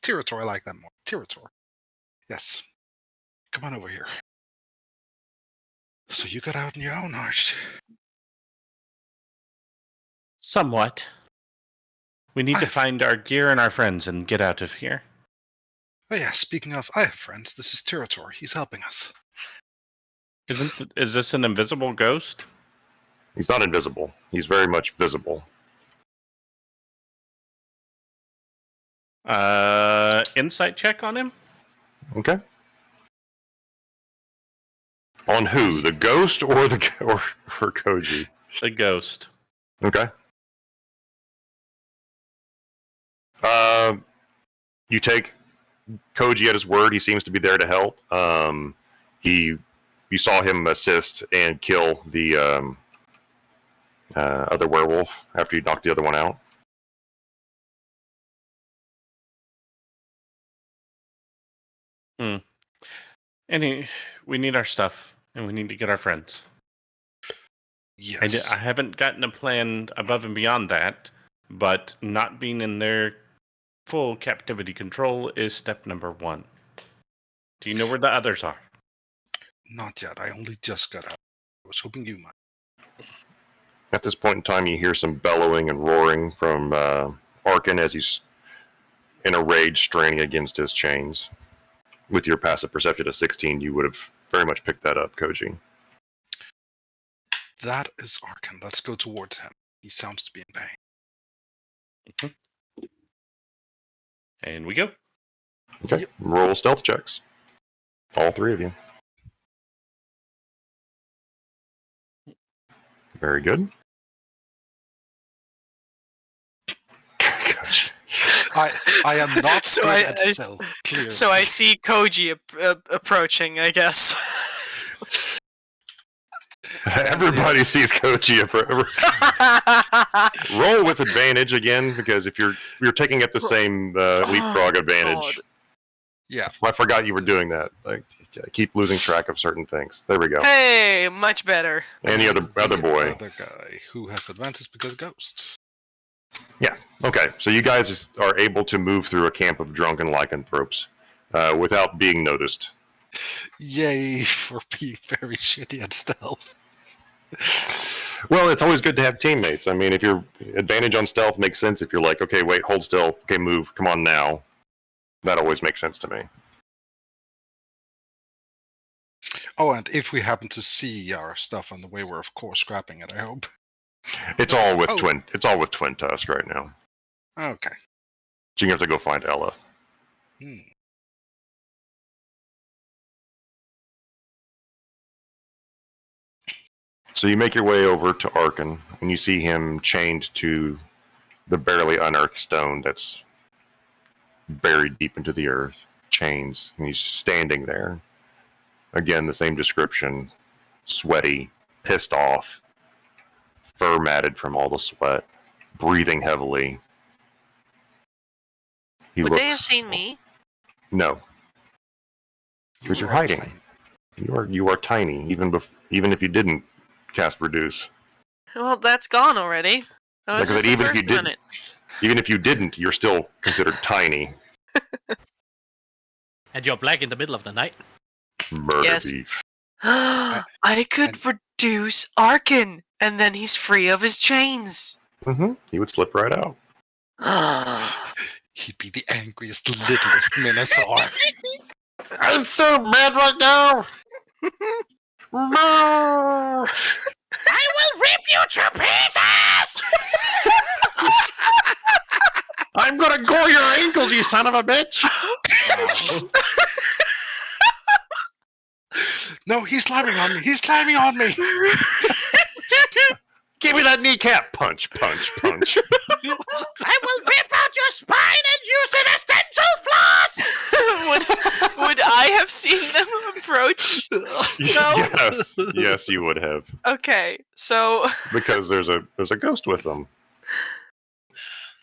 Territor, I like that more. Territor. Yes. Come on over here. So you got out on your own, Arch. Somewhat. We need to find our gear and our friends and get out of here. Oh yeah, speaking of, I have friends. This is Territor. He's helping us. Is this an invisible ghost? He's not invisible. He's very much visible. Insight check on him? Okay. On who? The ghost or Koji? The ghost. Okay. You take Koji at his word. He seems to be there to help. You saw him assist and kill the other werewolf after you knocked the other one out. We need our stuff, and we need to get our friends. Yes. I haven't gotten a plan above and beyond that, but not being in their full captivity control is step number 1. Do you know where the others are? Not yet. I only just got out. I was hoping you might. At this point in time, you hear some bellowing and roaring from Arkken as he's in a rage straining against his chains. With your passive perception of 16, you would have very much picked that up, Koji. That is Arkken. Let's go towards him. He sounds to be in pain. Mm-hmm. And we go. Okay, Yep. Roll stealth checks. All 3 of you. Very good. I am not So good I- at I- stealth. Clearly. So I see Koji approaching, I guess. Everybody sees Koji. Roll with advantage again, because if you're taking up the same leapfrog advantage. God. Yeah. I forgot you were doing that. I keep losing track of certain things. There we go. Hey, much better. And the other boy. Other guy who has advantage because ghosts. Yeah. Okay. So you guys are able to move through a camp of drunken lycanthropes without being noticed. Yay for being very shitty at stealth. Well, it's always good to have teammates. I mean, if your advantage on stealth makes sense, if you're like, okay, wait, hold still, okay, move, come on now, that always makes sense to me. Oh, and if we happen to see our stuff on the way, we're of course scrapping it, I hope. It's all with Oh. Twin Tusk right now. Okay. So you have to go find Ella. So you make your way over to Arkken, and you see him chained to the barely unearthed stone that's buried deep into the earth. Chains, and he's standing there. Again, the same description. Sweaty, pissed off, fur matted from all the sweat, breathing heavily. Would they have seen me? No, because you're hiding. You are tiny, even if you didn't cast reduce. Well, that's gone already. That was Like I just said, the first minute. even if you didn't, you're still considered tiny. And you're black in the middle of the night. Murder Yes. beef. I could reduce Arkken, and then he's free of his chains. He would slip right out. He'd be the angriest, littlest Minotaur. I'm so mad right now. No! I will rip you to pieces! I'm gonna gore your ankles, you son of a bitch! No, he's slamming on me. He's slamming on me. Give me that kneecap! Punch, punch, punch. I will rip out your spine and use it as dental floss! would I have seen them approach? Yes, yes, you would have. Okay, so Because there's a ghost with them.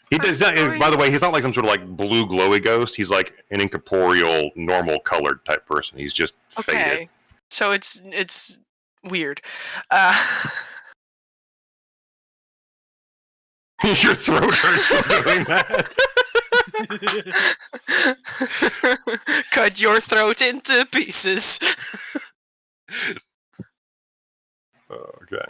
He does not. sorry. By the way, he's not like some sort of like blue glowy ghost. He's like an incorporeal, normal colored type person. He's just okay, faded. so it's weird. Your throat hurts from doing that. Cut your throat into pieces. Okay.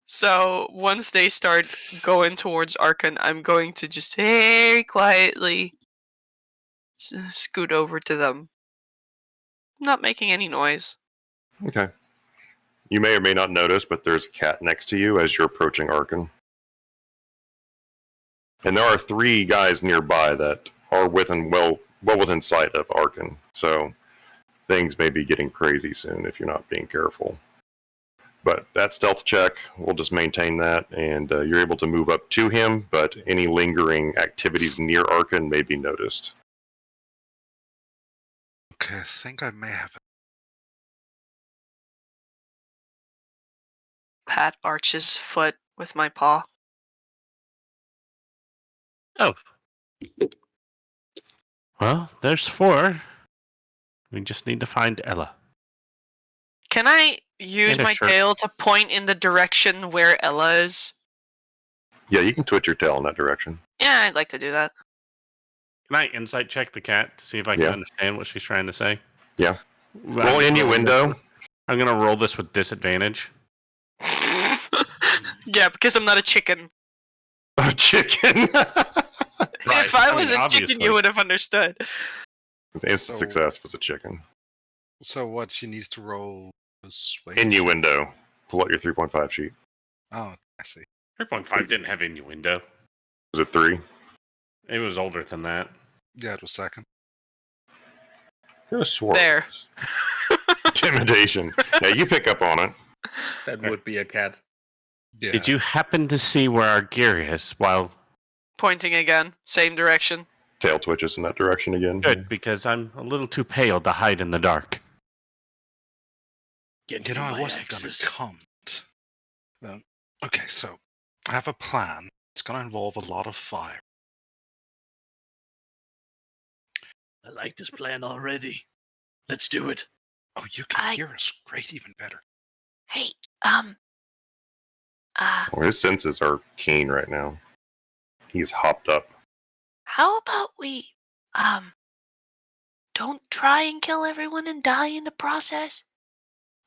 So once they start going towards Arkken, I'm going to just very quietly scoot over to them, not making any noise. Okay. You may or may not notice, but there's a cat next to you as you're approaching Arkken. And there are 3 guys nearby that are well within sight of Arkken. So things may be getting crazy soon if you're not being careful. But that stealth check, we'll just maintain that, and you're able to move up to him, but any lingering activities near Arkken may be noticed. Okay, I think I may have it. Pat arches foot with my paw. Oh. Well, there's 4. We just need to find Ella. Can I use And a my shirt. tail to point in the direction where Ella is? Yeah, you can twitch your tail in that direction. Yeah, I'd like to do that. Can I insight check the cat to see if I can Yeah. understand what she's trying to say? Yeah. I'm Roll innuendo. I'm going to roll this with disadvantage. Yeah, because I'm not a chicken. A chicken. If I was a chicken, obviously. you would have understood. Instant So- success was a chicken. So what? She needs to roll persuasion. Innuendo. Pull out your 3.5 sheet. Oh, I see. 3.5 didn't have innuendo. Was it 3? It was older than that. Yeah, it was second. Could have swore. There. Intimidation. Yeah, you pick up on it. That would be a cat. Yeah. Did you happen to see where our gear is? While Pointing again, same direction. Tail twitches in that direction again. good, because I'm a little too pale to hide in the dark. Get You know, to I my wasn't going axis. to comment. Okay, so I have a plan. It's going to involve a lot of fire. I like this plan already. Let's do it. Oh, you can I- hear us. Great, even better. Hey, Well, his senses are keen right now. He's hopped up. how about we, don't try and kill everyone and die in the process?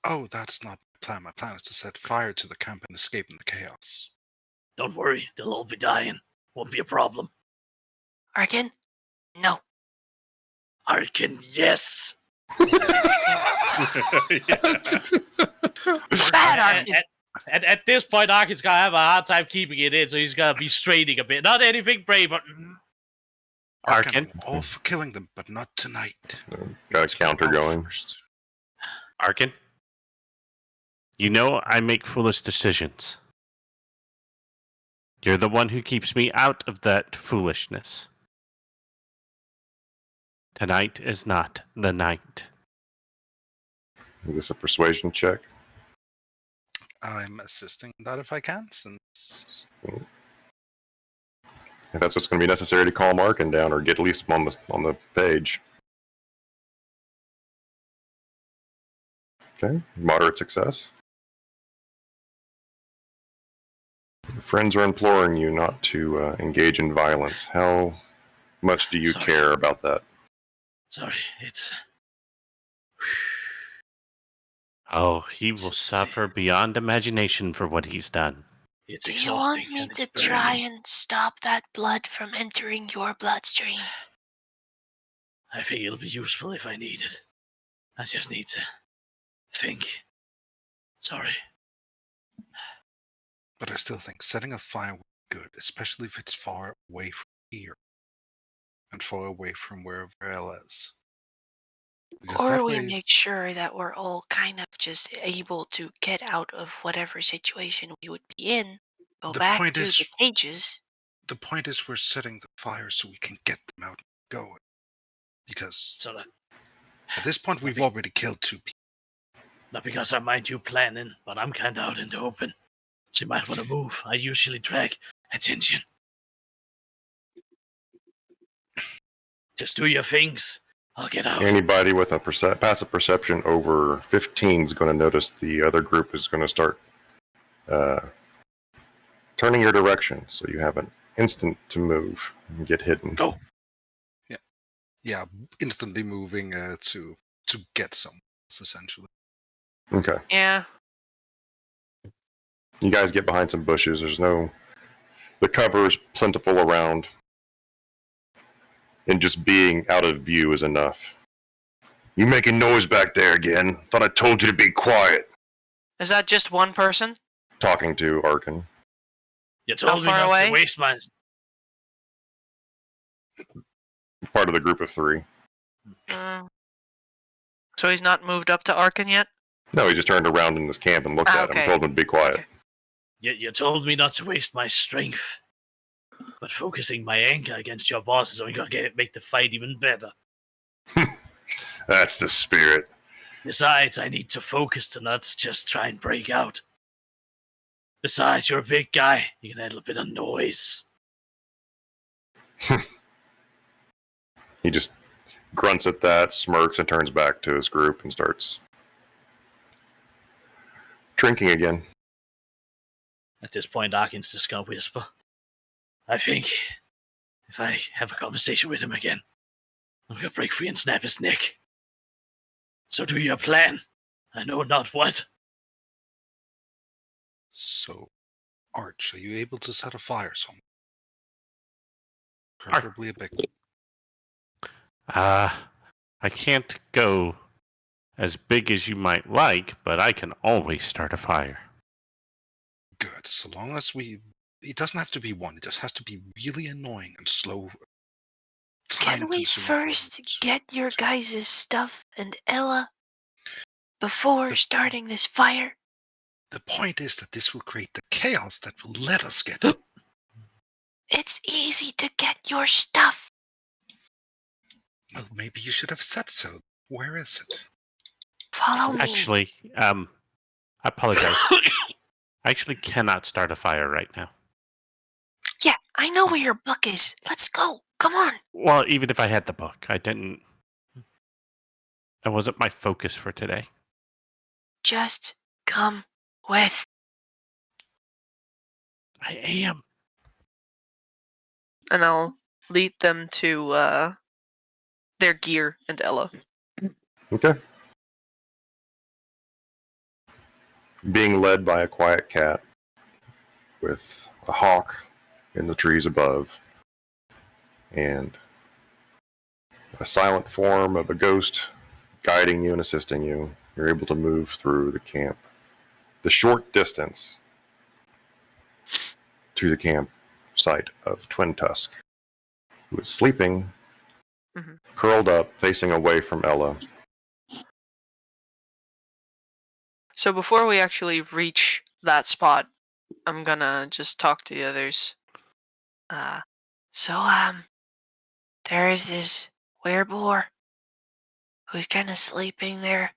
Oh, that's not my plan. My plan is to set fire to the camp and escape in the chaos. Don't worry, they'll all be dying. Won't be a problem. Arkken? No. Arkken, yes. Bad Arkken. At this point, Arken's gonna have a hard time keeping it in, so he's gonna be straining a bit. Not anything brave, but Arkken? I'm all for killing them, but not tonight. Got Let's a counter find out going. first. Arkken? You know I make foolish decisions. You're the one who keeps me out of that foolishness. Tonight is not the night. Is this a persuasion check? I'm assisting that if I can, since If that's what's going to be necessary to calm Arkken down or get at least on the page. Okay, moderate success. Friends are imploring you not to engage in violence. How much do you Sorry. care about that? Sorry, it's... Oh, he will suffer beyond imagination for what he's done. It's Do you want exhausting me and to it's try burning. and stop that blood from entering your bloodstream? I think it'll be useful if I need it. I just need to think. Sorry. But I still think setting a fire would be good, especially if it's far away from here. And far away from wherever Ella is. Because Or that we way, make sure that we're all kind of just able to get out of whatever situation we would be in, go The back point to is- the cages. the point is we're setting the fire so we can get them out and going. Because So that, at this point we've already killed 2 people. not because I mind you planning, but I'm kinda out in the open. So you might want to move. I usually drag attention. Just do your things. I'll get out. Anybody with a passive perception over 15 is going to notice the other group is going to start turning your direction, so you have an instant to move and get hidden. Go. Yeah, instantly moving to get someone else, essentially. Okay. Yeah. You guys get behind some bushes. The cover is plentiful around. And just being out of view is enough. You making noise back there again? Thought I told you to be quiet. Is that just one person? Talking to Arkken. You told me far not away? to waste my... Part of the group of 3. So he's not moved up to Arkken yet? No, he just turned around in his camp and looked at him okay. and told him to be quiet. Okay. You told me not to waste my strength. But focusing my anger against your boss is only going to make the fight even better. That's the spirit. Besides, I need to focus to not just try and break out. Besides, you're a big guy. You can handle a bit of noise. He just grunts at that, smirks, and turns back to his group and starts drinking again. At this point, Arken's just gonna whisper. I think if I have a conversation with him again, I'm gonna break free and snap his neck. So do your plan. I know not what. So, Arch, are you able to set a fire somewhere? Preferably a big one. I can't go as big as you might like, but I can always start a fire. Good. So long as it doesn't have to be one. It just has to be really annoying and slow. Can we first get your guys' stuff and Ella before starting this fire? The point is that this will create the chaos that will let us get it. It's easy to get your stuff. Well, maybe you should have said so. Where is it? Follow me. Actually, I apologize. I actually cannot start a fire right now. Yeah, I know where your book is. Let's go. Come on. Well, even if I had the book, I didn't. That wasn't my focus for today. Just come with. I am. And I'll lead them to their gear and Ella. Okay. Being led by a quiet cat with a hawk in the trees above and a silent form of a ghost guiding you and assisting you, you're able to move through the camp. The short distance to the campsite of Twin Tusk, who is sleeping, curled up, facing away from Ella. So before we actually reach that spot, I'm gonna just talk to the others. There is this weirboar who's kind of sleeping there.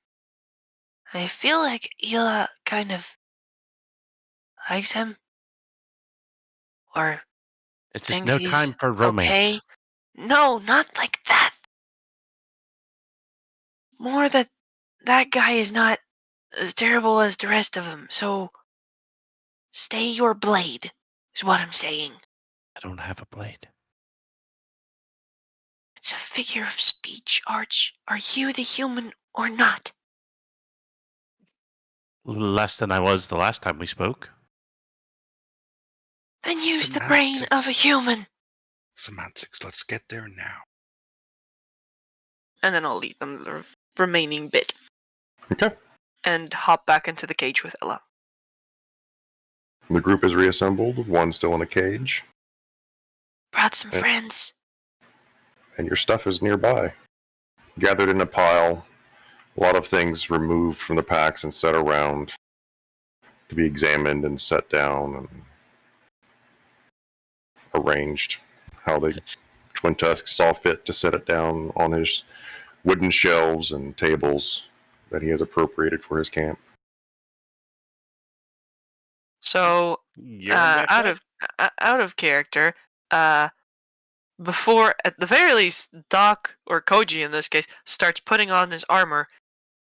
I feel like Ela kind of likes him. Or It's just thinks no he's time for romance. okay. No, not like that. More that guy is not as terrible as the rest of them. So stay your blade, is what I'm saying. I don't have a blade. figure of speech, Arch. Are you the human or not? Less than I was the last time we spoke. Then use the brain of a Semantics. human. Semantics. Let's get there now. And then I'll leave them the remaining bit. Okay. And hop back into the cage with Ella. The group is reassembled. One still in a cage, Brought some Okay. friends. and your stuff is nearby, gathered in a pile. A lot of things removed from the packs and set around to be examined and set down and arranged how the Twin Tusk saw fit to set it down on his wooden shelves and tables that he has appropriated for his camp. So, You're out of character, before, at the very least, Doc, or Koji in this case, starts putting on his armor,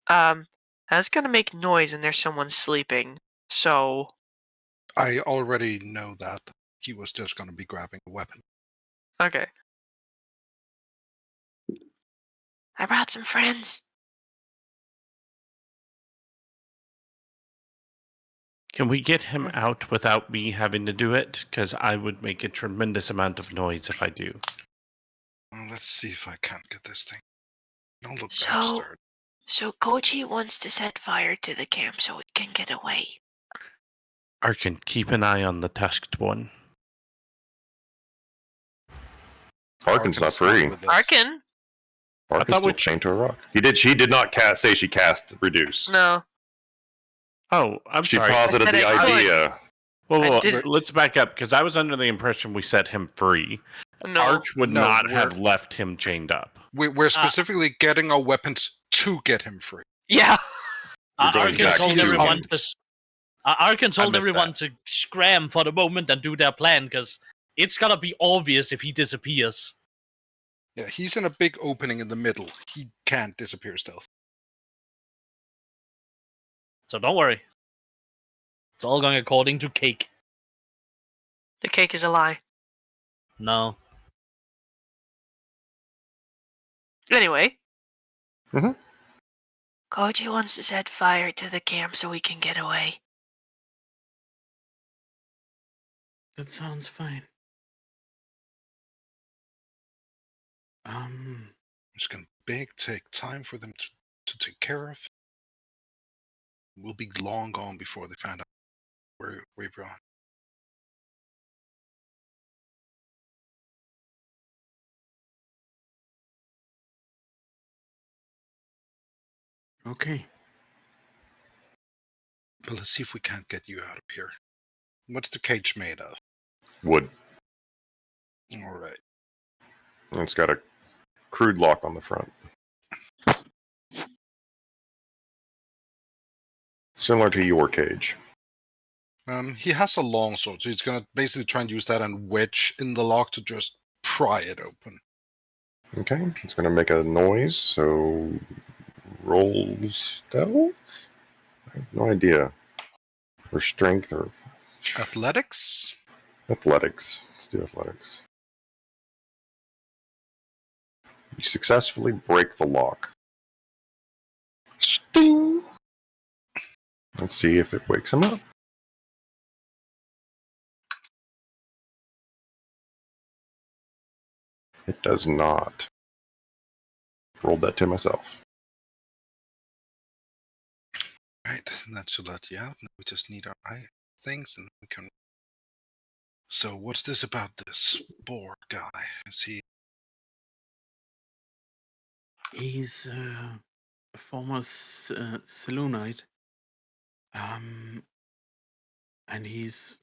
that's gonna make noise and there's someone sleeping. So, I already know that he was just going to be grabbing a weapon. okay. I brought some friends. Can we get him out without me having to do it? Because I would make a tremendous amount of noise if I do. Well, let's see if I can't get this thing. Don't look So- bastard. So Koji wants to set fire to the camp so it can get away. Arkken, keep an eye on the tusked one. Arken's not free. with us. Arkin? Arken's thought still we- chained to a rock. She did not say she cast reduce. No. Oh, I'm She sorry. posited I said the I could. idea. Well, I didn't- let's back up because I was under the impression we set him free. No. Arch would No, not we're- have left him chained up. We're specifically getting our weapons to get him free. Yeah. You're going Arkin back told to- everyone to. Arkin told missed everyone that. to scram for the moment and do their plan because it's gonna be obvious if he disappears. Yeah, he's in a big opening in the middle. He can't disappear stealth. So don't worry. It's all going according to Cake. The cake is a lie. No. Anyway. Mhm. Koji wants to set fire to the camp so we can get away. That sounds fine. It's going to take time for them to take care of. We'll be long gone before they find out where we've gone. Okay. But let's see if we can't get you out of here. What's the cage made of? Wood. All right. And it's got a crude lock on the front. Similar to your cage. He has a long sword, so he's going to basically try and use that and wedge in the lock to just pry it open. Okay, it's going to make a noise, so roll stealth? I have no idea. Or strength or Athletics? athletics. Let's do athletics. You successfully break the lock. Sting! Let's see if it wakes him up. It does not. Rolled that to myself. Right, that should let you out. Now we just need our eye things and we can. So, what's this about this board guy? Is he. He's a former Selûnite. And he's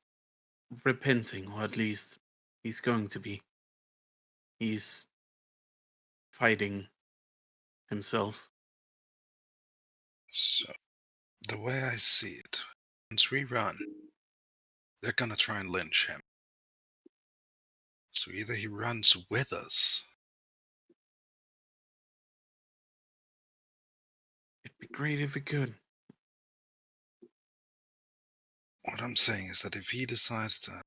repenting, or at least he's going to be. He's fighting himself. So, the way I see it, once we run, they're gonna try and lynch him. So either he runs with us. It'd be great if we could. What I'm saying is that if he decides that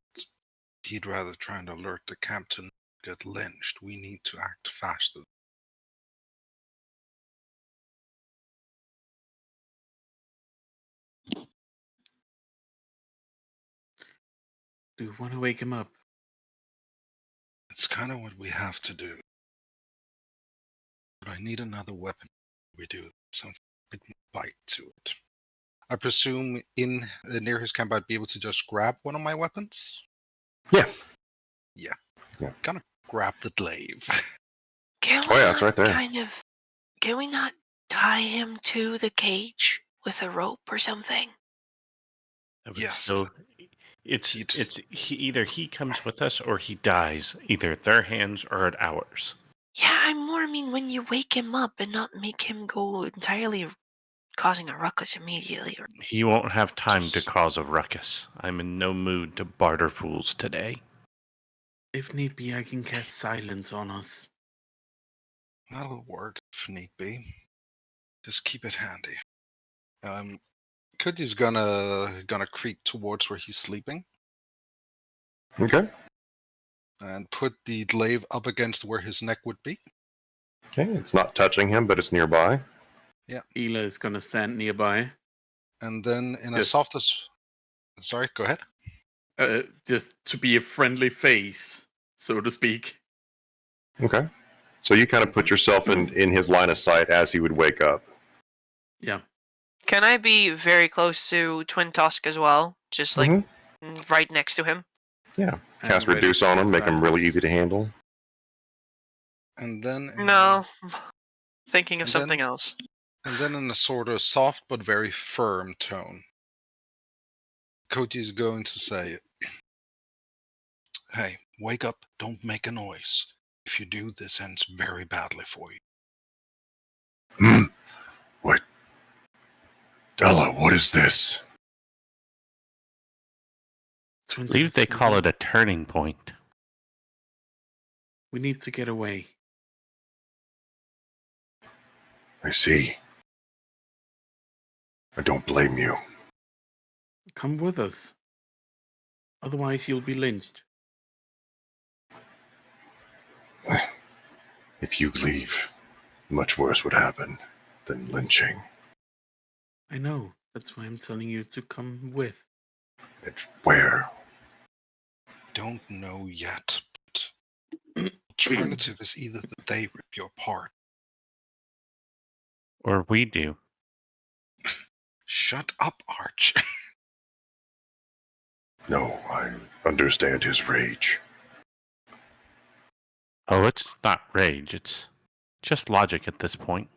he'd rather try and alert the camp to not get lynched, we need to act faster Do you want to wake him up? It's kind of what we have to do. But I need another weapon. We do something a bit more bite to it. I presume near his camp I'd be able to just grab one of my weapons? Yeah. Gonna grab the glaive. Can Oh, we yeah, it's right there. Can we not tie him to the cage with a rope or something? Yes. So it's It's- either he comes with us or he dies, either at their hands or at ours. Yeah, I more mean when you wake him up and not make him go entirely causing a ruckus immediately. He won't have time to cause a ruckus. I'm in no mood to barter fools today. If need be, I can cast silence on us. That'll work if need be. Just keep it handy. Cody's gonna creep towards where he's sleeping Okay. and put the glaive up against where his neck would be. Okay. It's not touching him, but it's nearby. Ela is gonna stand nearby, And then in a Yes. softest... Sorry, go ahead. just to be a friendly face, so to speak. Okay. So you kind of put yourself in his line of sight as he would wake up. Yeah. Can I be very close to Twin Tusk as well? Just like Mhm. right next to him? Yeah. I'm Cast ready reduce to on him, cast make him really silence. easy to handle. And then... No. Thinking of And something then- else. And then in a sort of soft but very firm tone, Cody is going to say, "Hey, wake up, don't make a noise. If you do, this ends very badly for you." What? Ella, what is this? I believe they call it a turning point. We need to get away. I see. I don't blame you. Come with us. Otherwise, you'll be lynched. If you leave, much worse would happen than lynching. I know. That's why I'm telling you to come with. It's where? Don't know yet, but alternative is either that they rip you apart. Or we do. Shut up, Arch. No, I understand his rage. Oh, it's not rage. It's just logic at this point.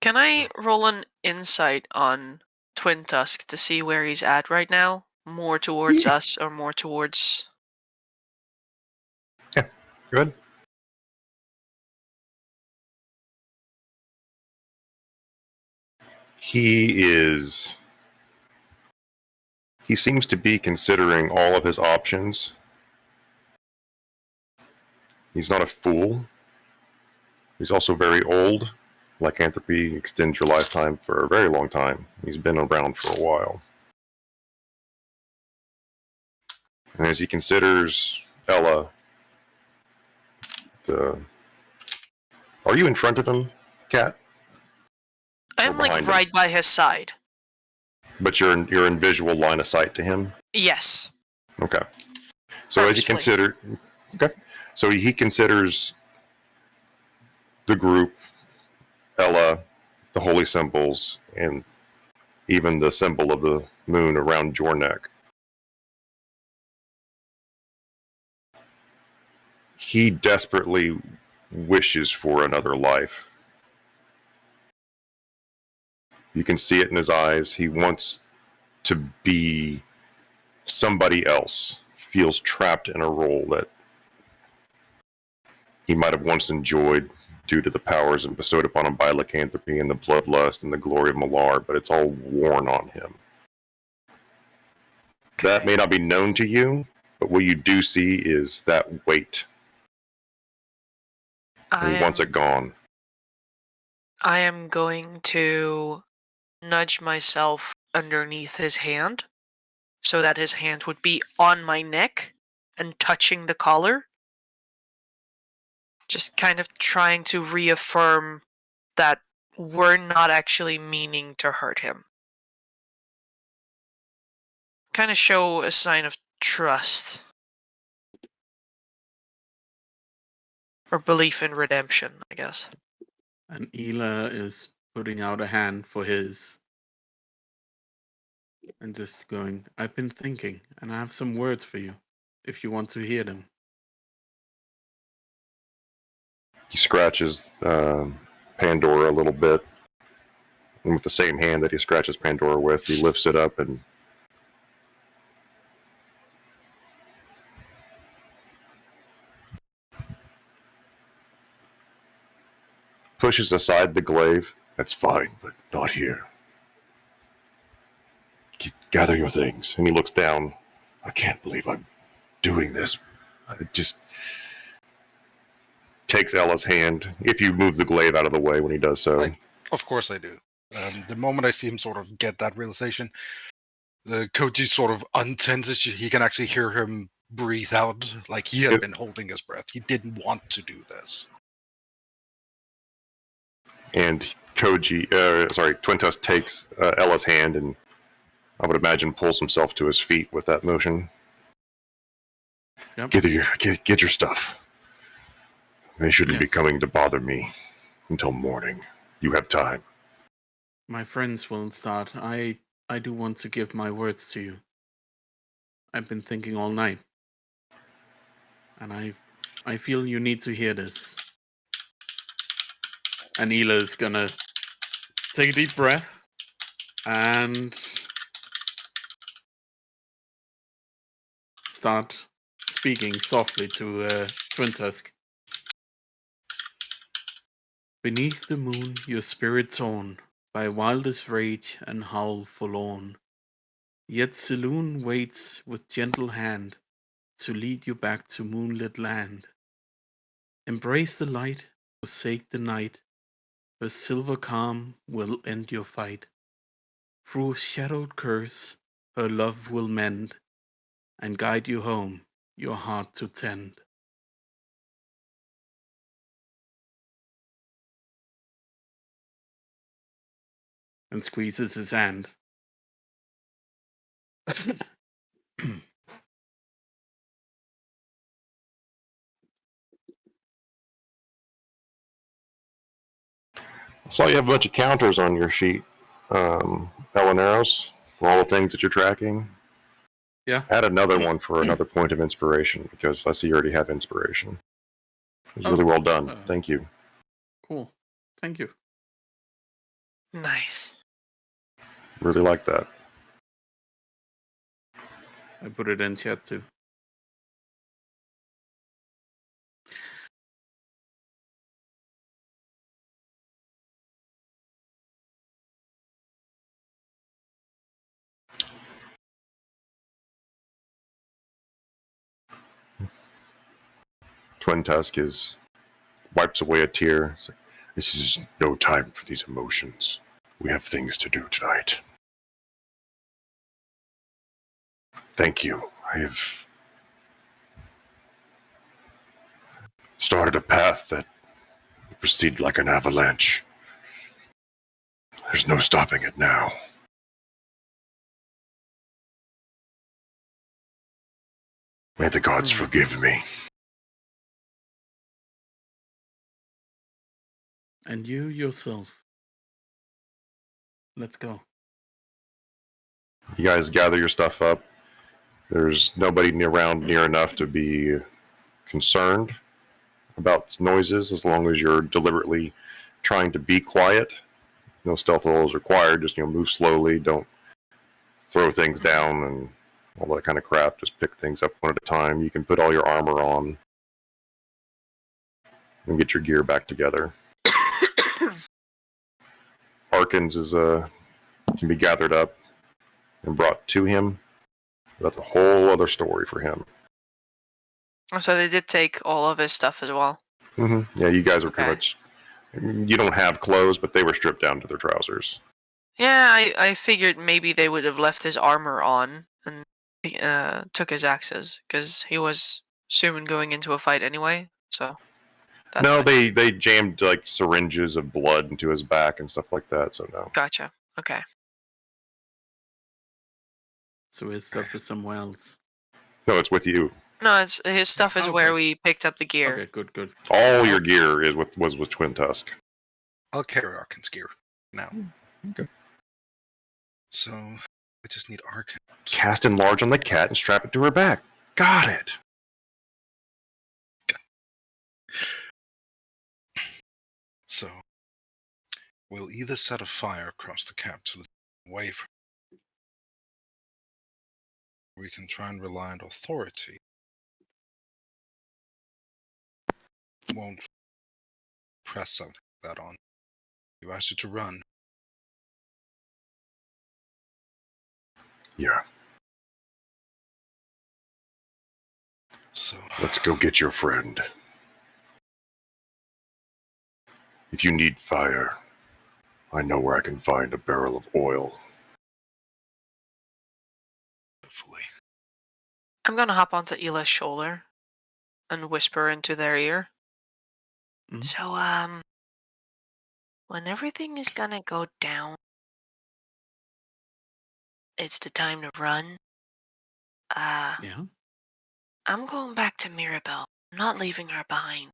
Can I roll an insight on Twin Tusk to see where he's at right now? More towards us or more towards... Good. He seems to be considering all of his options. He's not a fool. He's also very old. Lycanthropy extends your lifetime for a very long time. He's been around for a while. And as he considers Ella, are you in front of him, Kat? I'm like behind him. right by his side. But you're in visual line of sight to him? Yes. Okay. So as Purposefully. he considers the group, Ella, the holy symbols, and even the symbol of the moon around your neck. He desperately wishes for another life. You can see it in his eyes. He wants to be somebody else. He feels trapped in a role that he might have once enjoyed due to the powers bestowed upon him by lycanthropy and the bloodlust and the glory of Malar, but it's all worn on him. That may not be known to you, but what you do see is that weight. He wants it gone. I am going to nudge myself underneath his hand so that his hand would be on my neck and touching the collar. Just kind of trying to reaffirm that we're not actually meaning to hurt him. kind of show a sign of trust. Or belief in redemption, I guess. And Ela is putting out a hand for his. And just going, I've been thinking, and I have some words for you, if you want to hear them. He scratches Pandora a little bit. And with the same hand that he scratches Pandora with, he lifts it up and pushes aside the glaive. That's fine, but not here. Gather your things. And he looks down. I can't believe I'm doing this. It just takes Ella's hand, if you move the glaive out of the way when he does so. Of course I do. The moment I see him sort of get that realization, Koji sort of untenses. He can actually hear him breathe out like he had been holding his breath. He didn't want to do this. And Twintus takes Ella's hand and I would imagine pulls himself to his feet with that motion. Yep. Get your stuff. They shouldn't be Yes. coming to bother me until morning. You have time. My friends will start. I do want to give my words to you. I've been thinking all night. And I feel you need to hear this. And Ela is gonna take a deep breath and start speaking softly to Twin Tusk. Beneath the moon, your spirit torn by wildest rage and howl forlorn. Yet Saloon waits with gentle hand to lead you back to moonlit land. Embrace the light, forsake the night. Her silver calm will end your fight. Through a shadowed curse, her love will mend and guide you home, your heart to tend. And squeezes his hand. I saw you have a bunch of counters on your sheet, Elaneiros, for all the things that you're tracking. Yeah. Add another one for another point of inspiration, because I see you already have inspiration. It was really well done. Thank you. Cool. Thank you. Nice. Really like that. I put it in chat too. Twin Tusk wipes away a tear. It's like, this is no time for these emotions. We have things to do tonight. Thank you. I have started a path that will proceed like an avalanche. There's no stopping it now. May the gods forgive me. And you yourself. Let's go. You guys gather your stuff up. There's nobody around near enough to be concerned about noises as long as you're deliberately trying to be quiet. No stealth rolls required. Just move slowly. Don't throw things down and all that kind of crap. Just pick things up one at a time. You can put all your armor on and get your gear back together. Arken's can be gathered up and brought to him. That's a whole other story for him. So they did take all of his stuff as well. Mm-hmm. Yeah, you guys are pretty Okay. much. You don't have clothes, but they were stripped down to their trousers. Yeah, I figured maybe they would have left his armor on and took his axes, because he was soon going into a fight anyway. So that's No, fine. they jammed like syringes of blood into his back and stuff like that. So no. Gotcha. Okay. So his stuff is somewhere else. No, it's with you. No, it's his stuff is where Okay. we picked up the gear. Okay, good. All your gear was with Twin Tusk. I'll carry Arken's gear now. Okay. So I just need Arken. Cast enlarge on the cat and strap it to her back. Got it. So we'll either set a fire across the camp to lead them away from it, or we can try and rely on authority. Won't press something like that on. You asked you to run. Yeah. So Let's go get your friend. If you need fire, I know where I can find a barrel of oil. hopefully. I'm gonna hop onto Ila's shoulder and whisper into their ear. Mhm. So, when everything is gonna go down, it's the time to run. Yeah. I'm going back to Mirabelle. I'm not leaving her behind.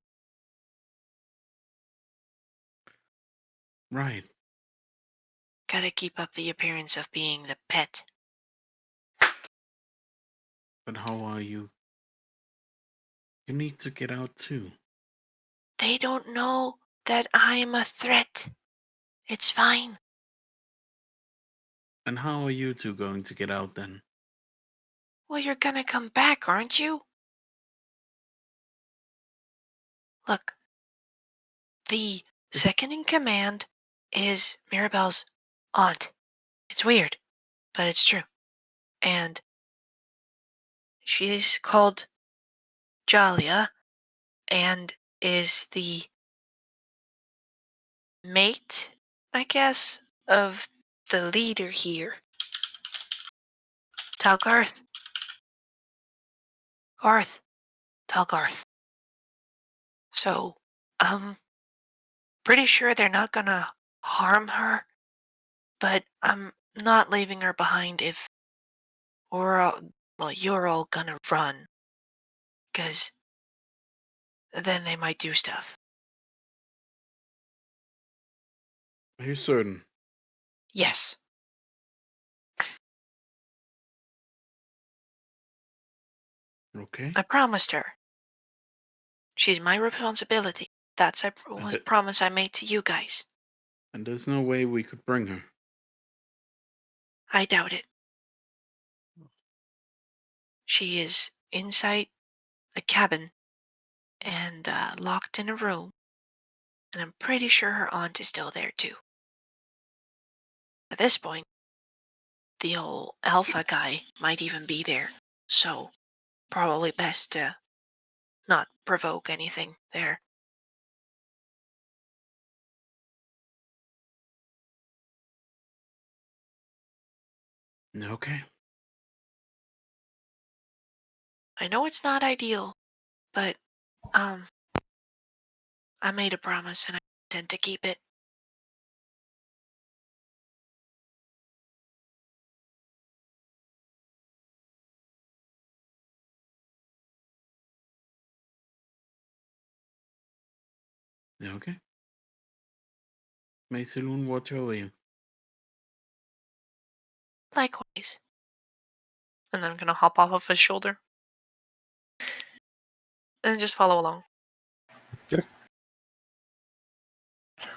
Right. Gotta keep up the appearance of being the pet. But how are you? You need to get out too. They don't know that I'm a threat. It's fine. And how are you two going to get out then? Well, you're gonna come back, aren't you? Look, the second in command is Mirabelle's aunt. It's weird, but it's true. And she's called Jalia and is the mate, I guess, of the leader here. Tell Garth. Garth. Tell Garth. So, pretty sure they're not gonna harm her, but I'm not leaving her behind if we're all, well, you're all gonna run. 'Cause then they might do stuff. Are you certain? Yes. Okay. I promised her. She's my responsibility. That's a promise I made to you guys. And there's no way we could bring her. I doubt it. She is inside a cabin and locked in a room. And I'm pretty sure her aunt is still there too. At this point, the old alpha guy might even be there. So, probably best to not provoke anything there. Okay. I know it's not ideal, but I made a promise and I intend to keep it. Okay. May Saloon watch over you. Likewise. And then I'm gonna hop off of his shoulder. And just follow along.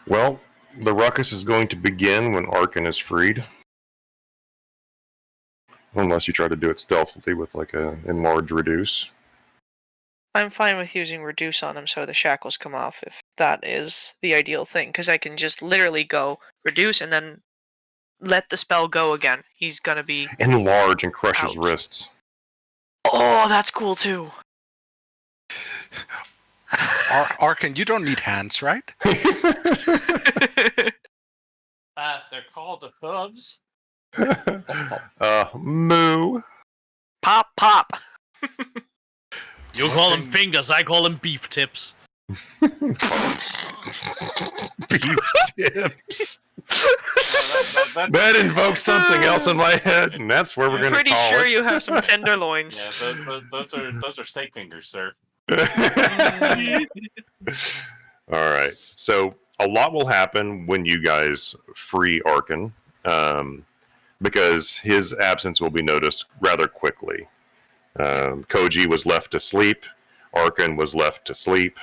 Well, the ruckus is going to begin when Arkken is freed. Unless you try to do it stealthily with like a enlarge reduce. I'm fine with using reduce on him so the shackles come off if that is the ideal thing. Because I can just literally go reduce and then let the spell go again. He's gonna be Enlarge and crush his out. wrists. Oh, that's cool too. Arken, you don't need hands, right? They're called hooves. Moo. Pop, pop. You call them fingers, I call them beef tips. Beef tips. That invokes something else in my head, and that's where we're going to Pretty call sure it. you have some tenderloins. Yeah, those are steak fingers, sir. All right. So a lot will happen when you guys free Arkken, because his absence will be noticed rather quickly. Koji was left to sleep. Arkken was left to sleep.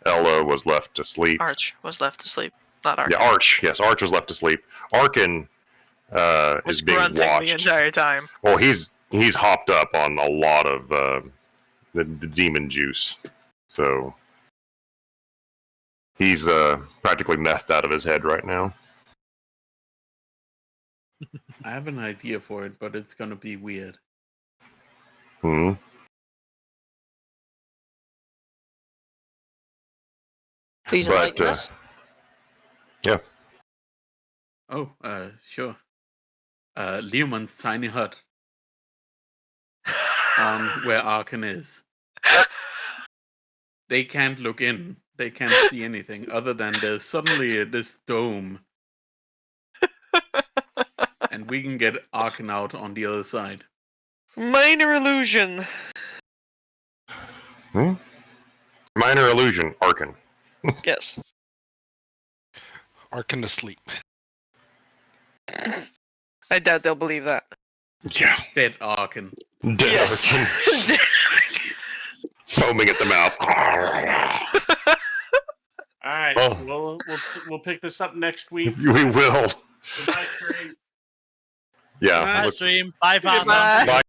Ella was left to sleep. Arch was left to sleep, not Arch. Yeah, Arch. Yes, Arch was left to sleep. Arkken Was is being grunting watched. the entire time. Well, he's hopped up on a lot of the demon juice, so he's practically methed out of his head right now. I have an idea for it, but it's gonna be weird. Hmm. Please But, enlighten us. Yeah. Oh, sure. Leomund's tiny hut on where Arkken is. They can't look in. They can't see anything other than there's suddenly this dome, and we can get Arkken out on the other side. Minor illusion. Minor illusion, Arkken. Yes. Arkken asleep. I doubt they'll believe that. Yeah. Dead Arkken. Dead Yes. Arkken. Foaming at the mouth. All right, Oh. we'll pick this up next week. We will. Goodbye, Trey. Yeah. Bye, looks- stream. Bye, Fasa. Goodbye. Bye.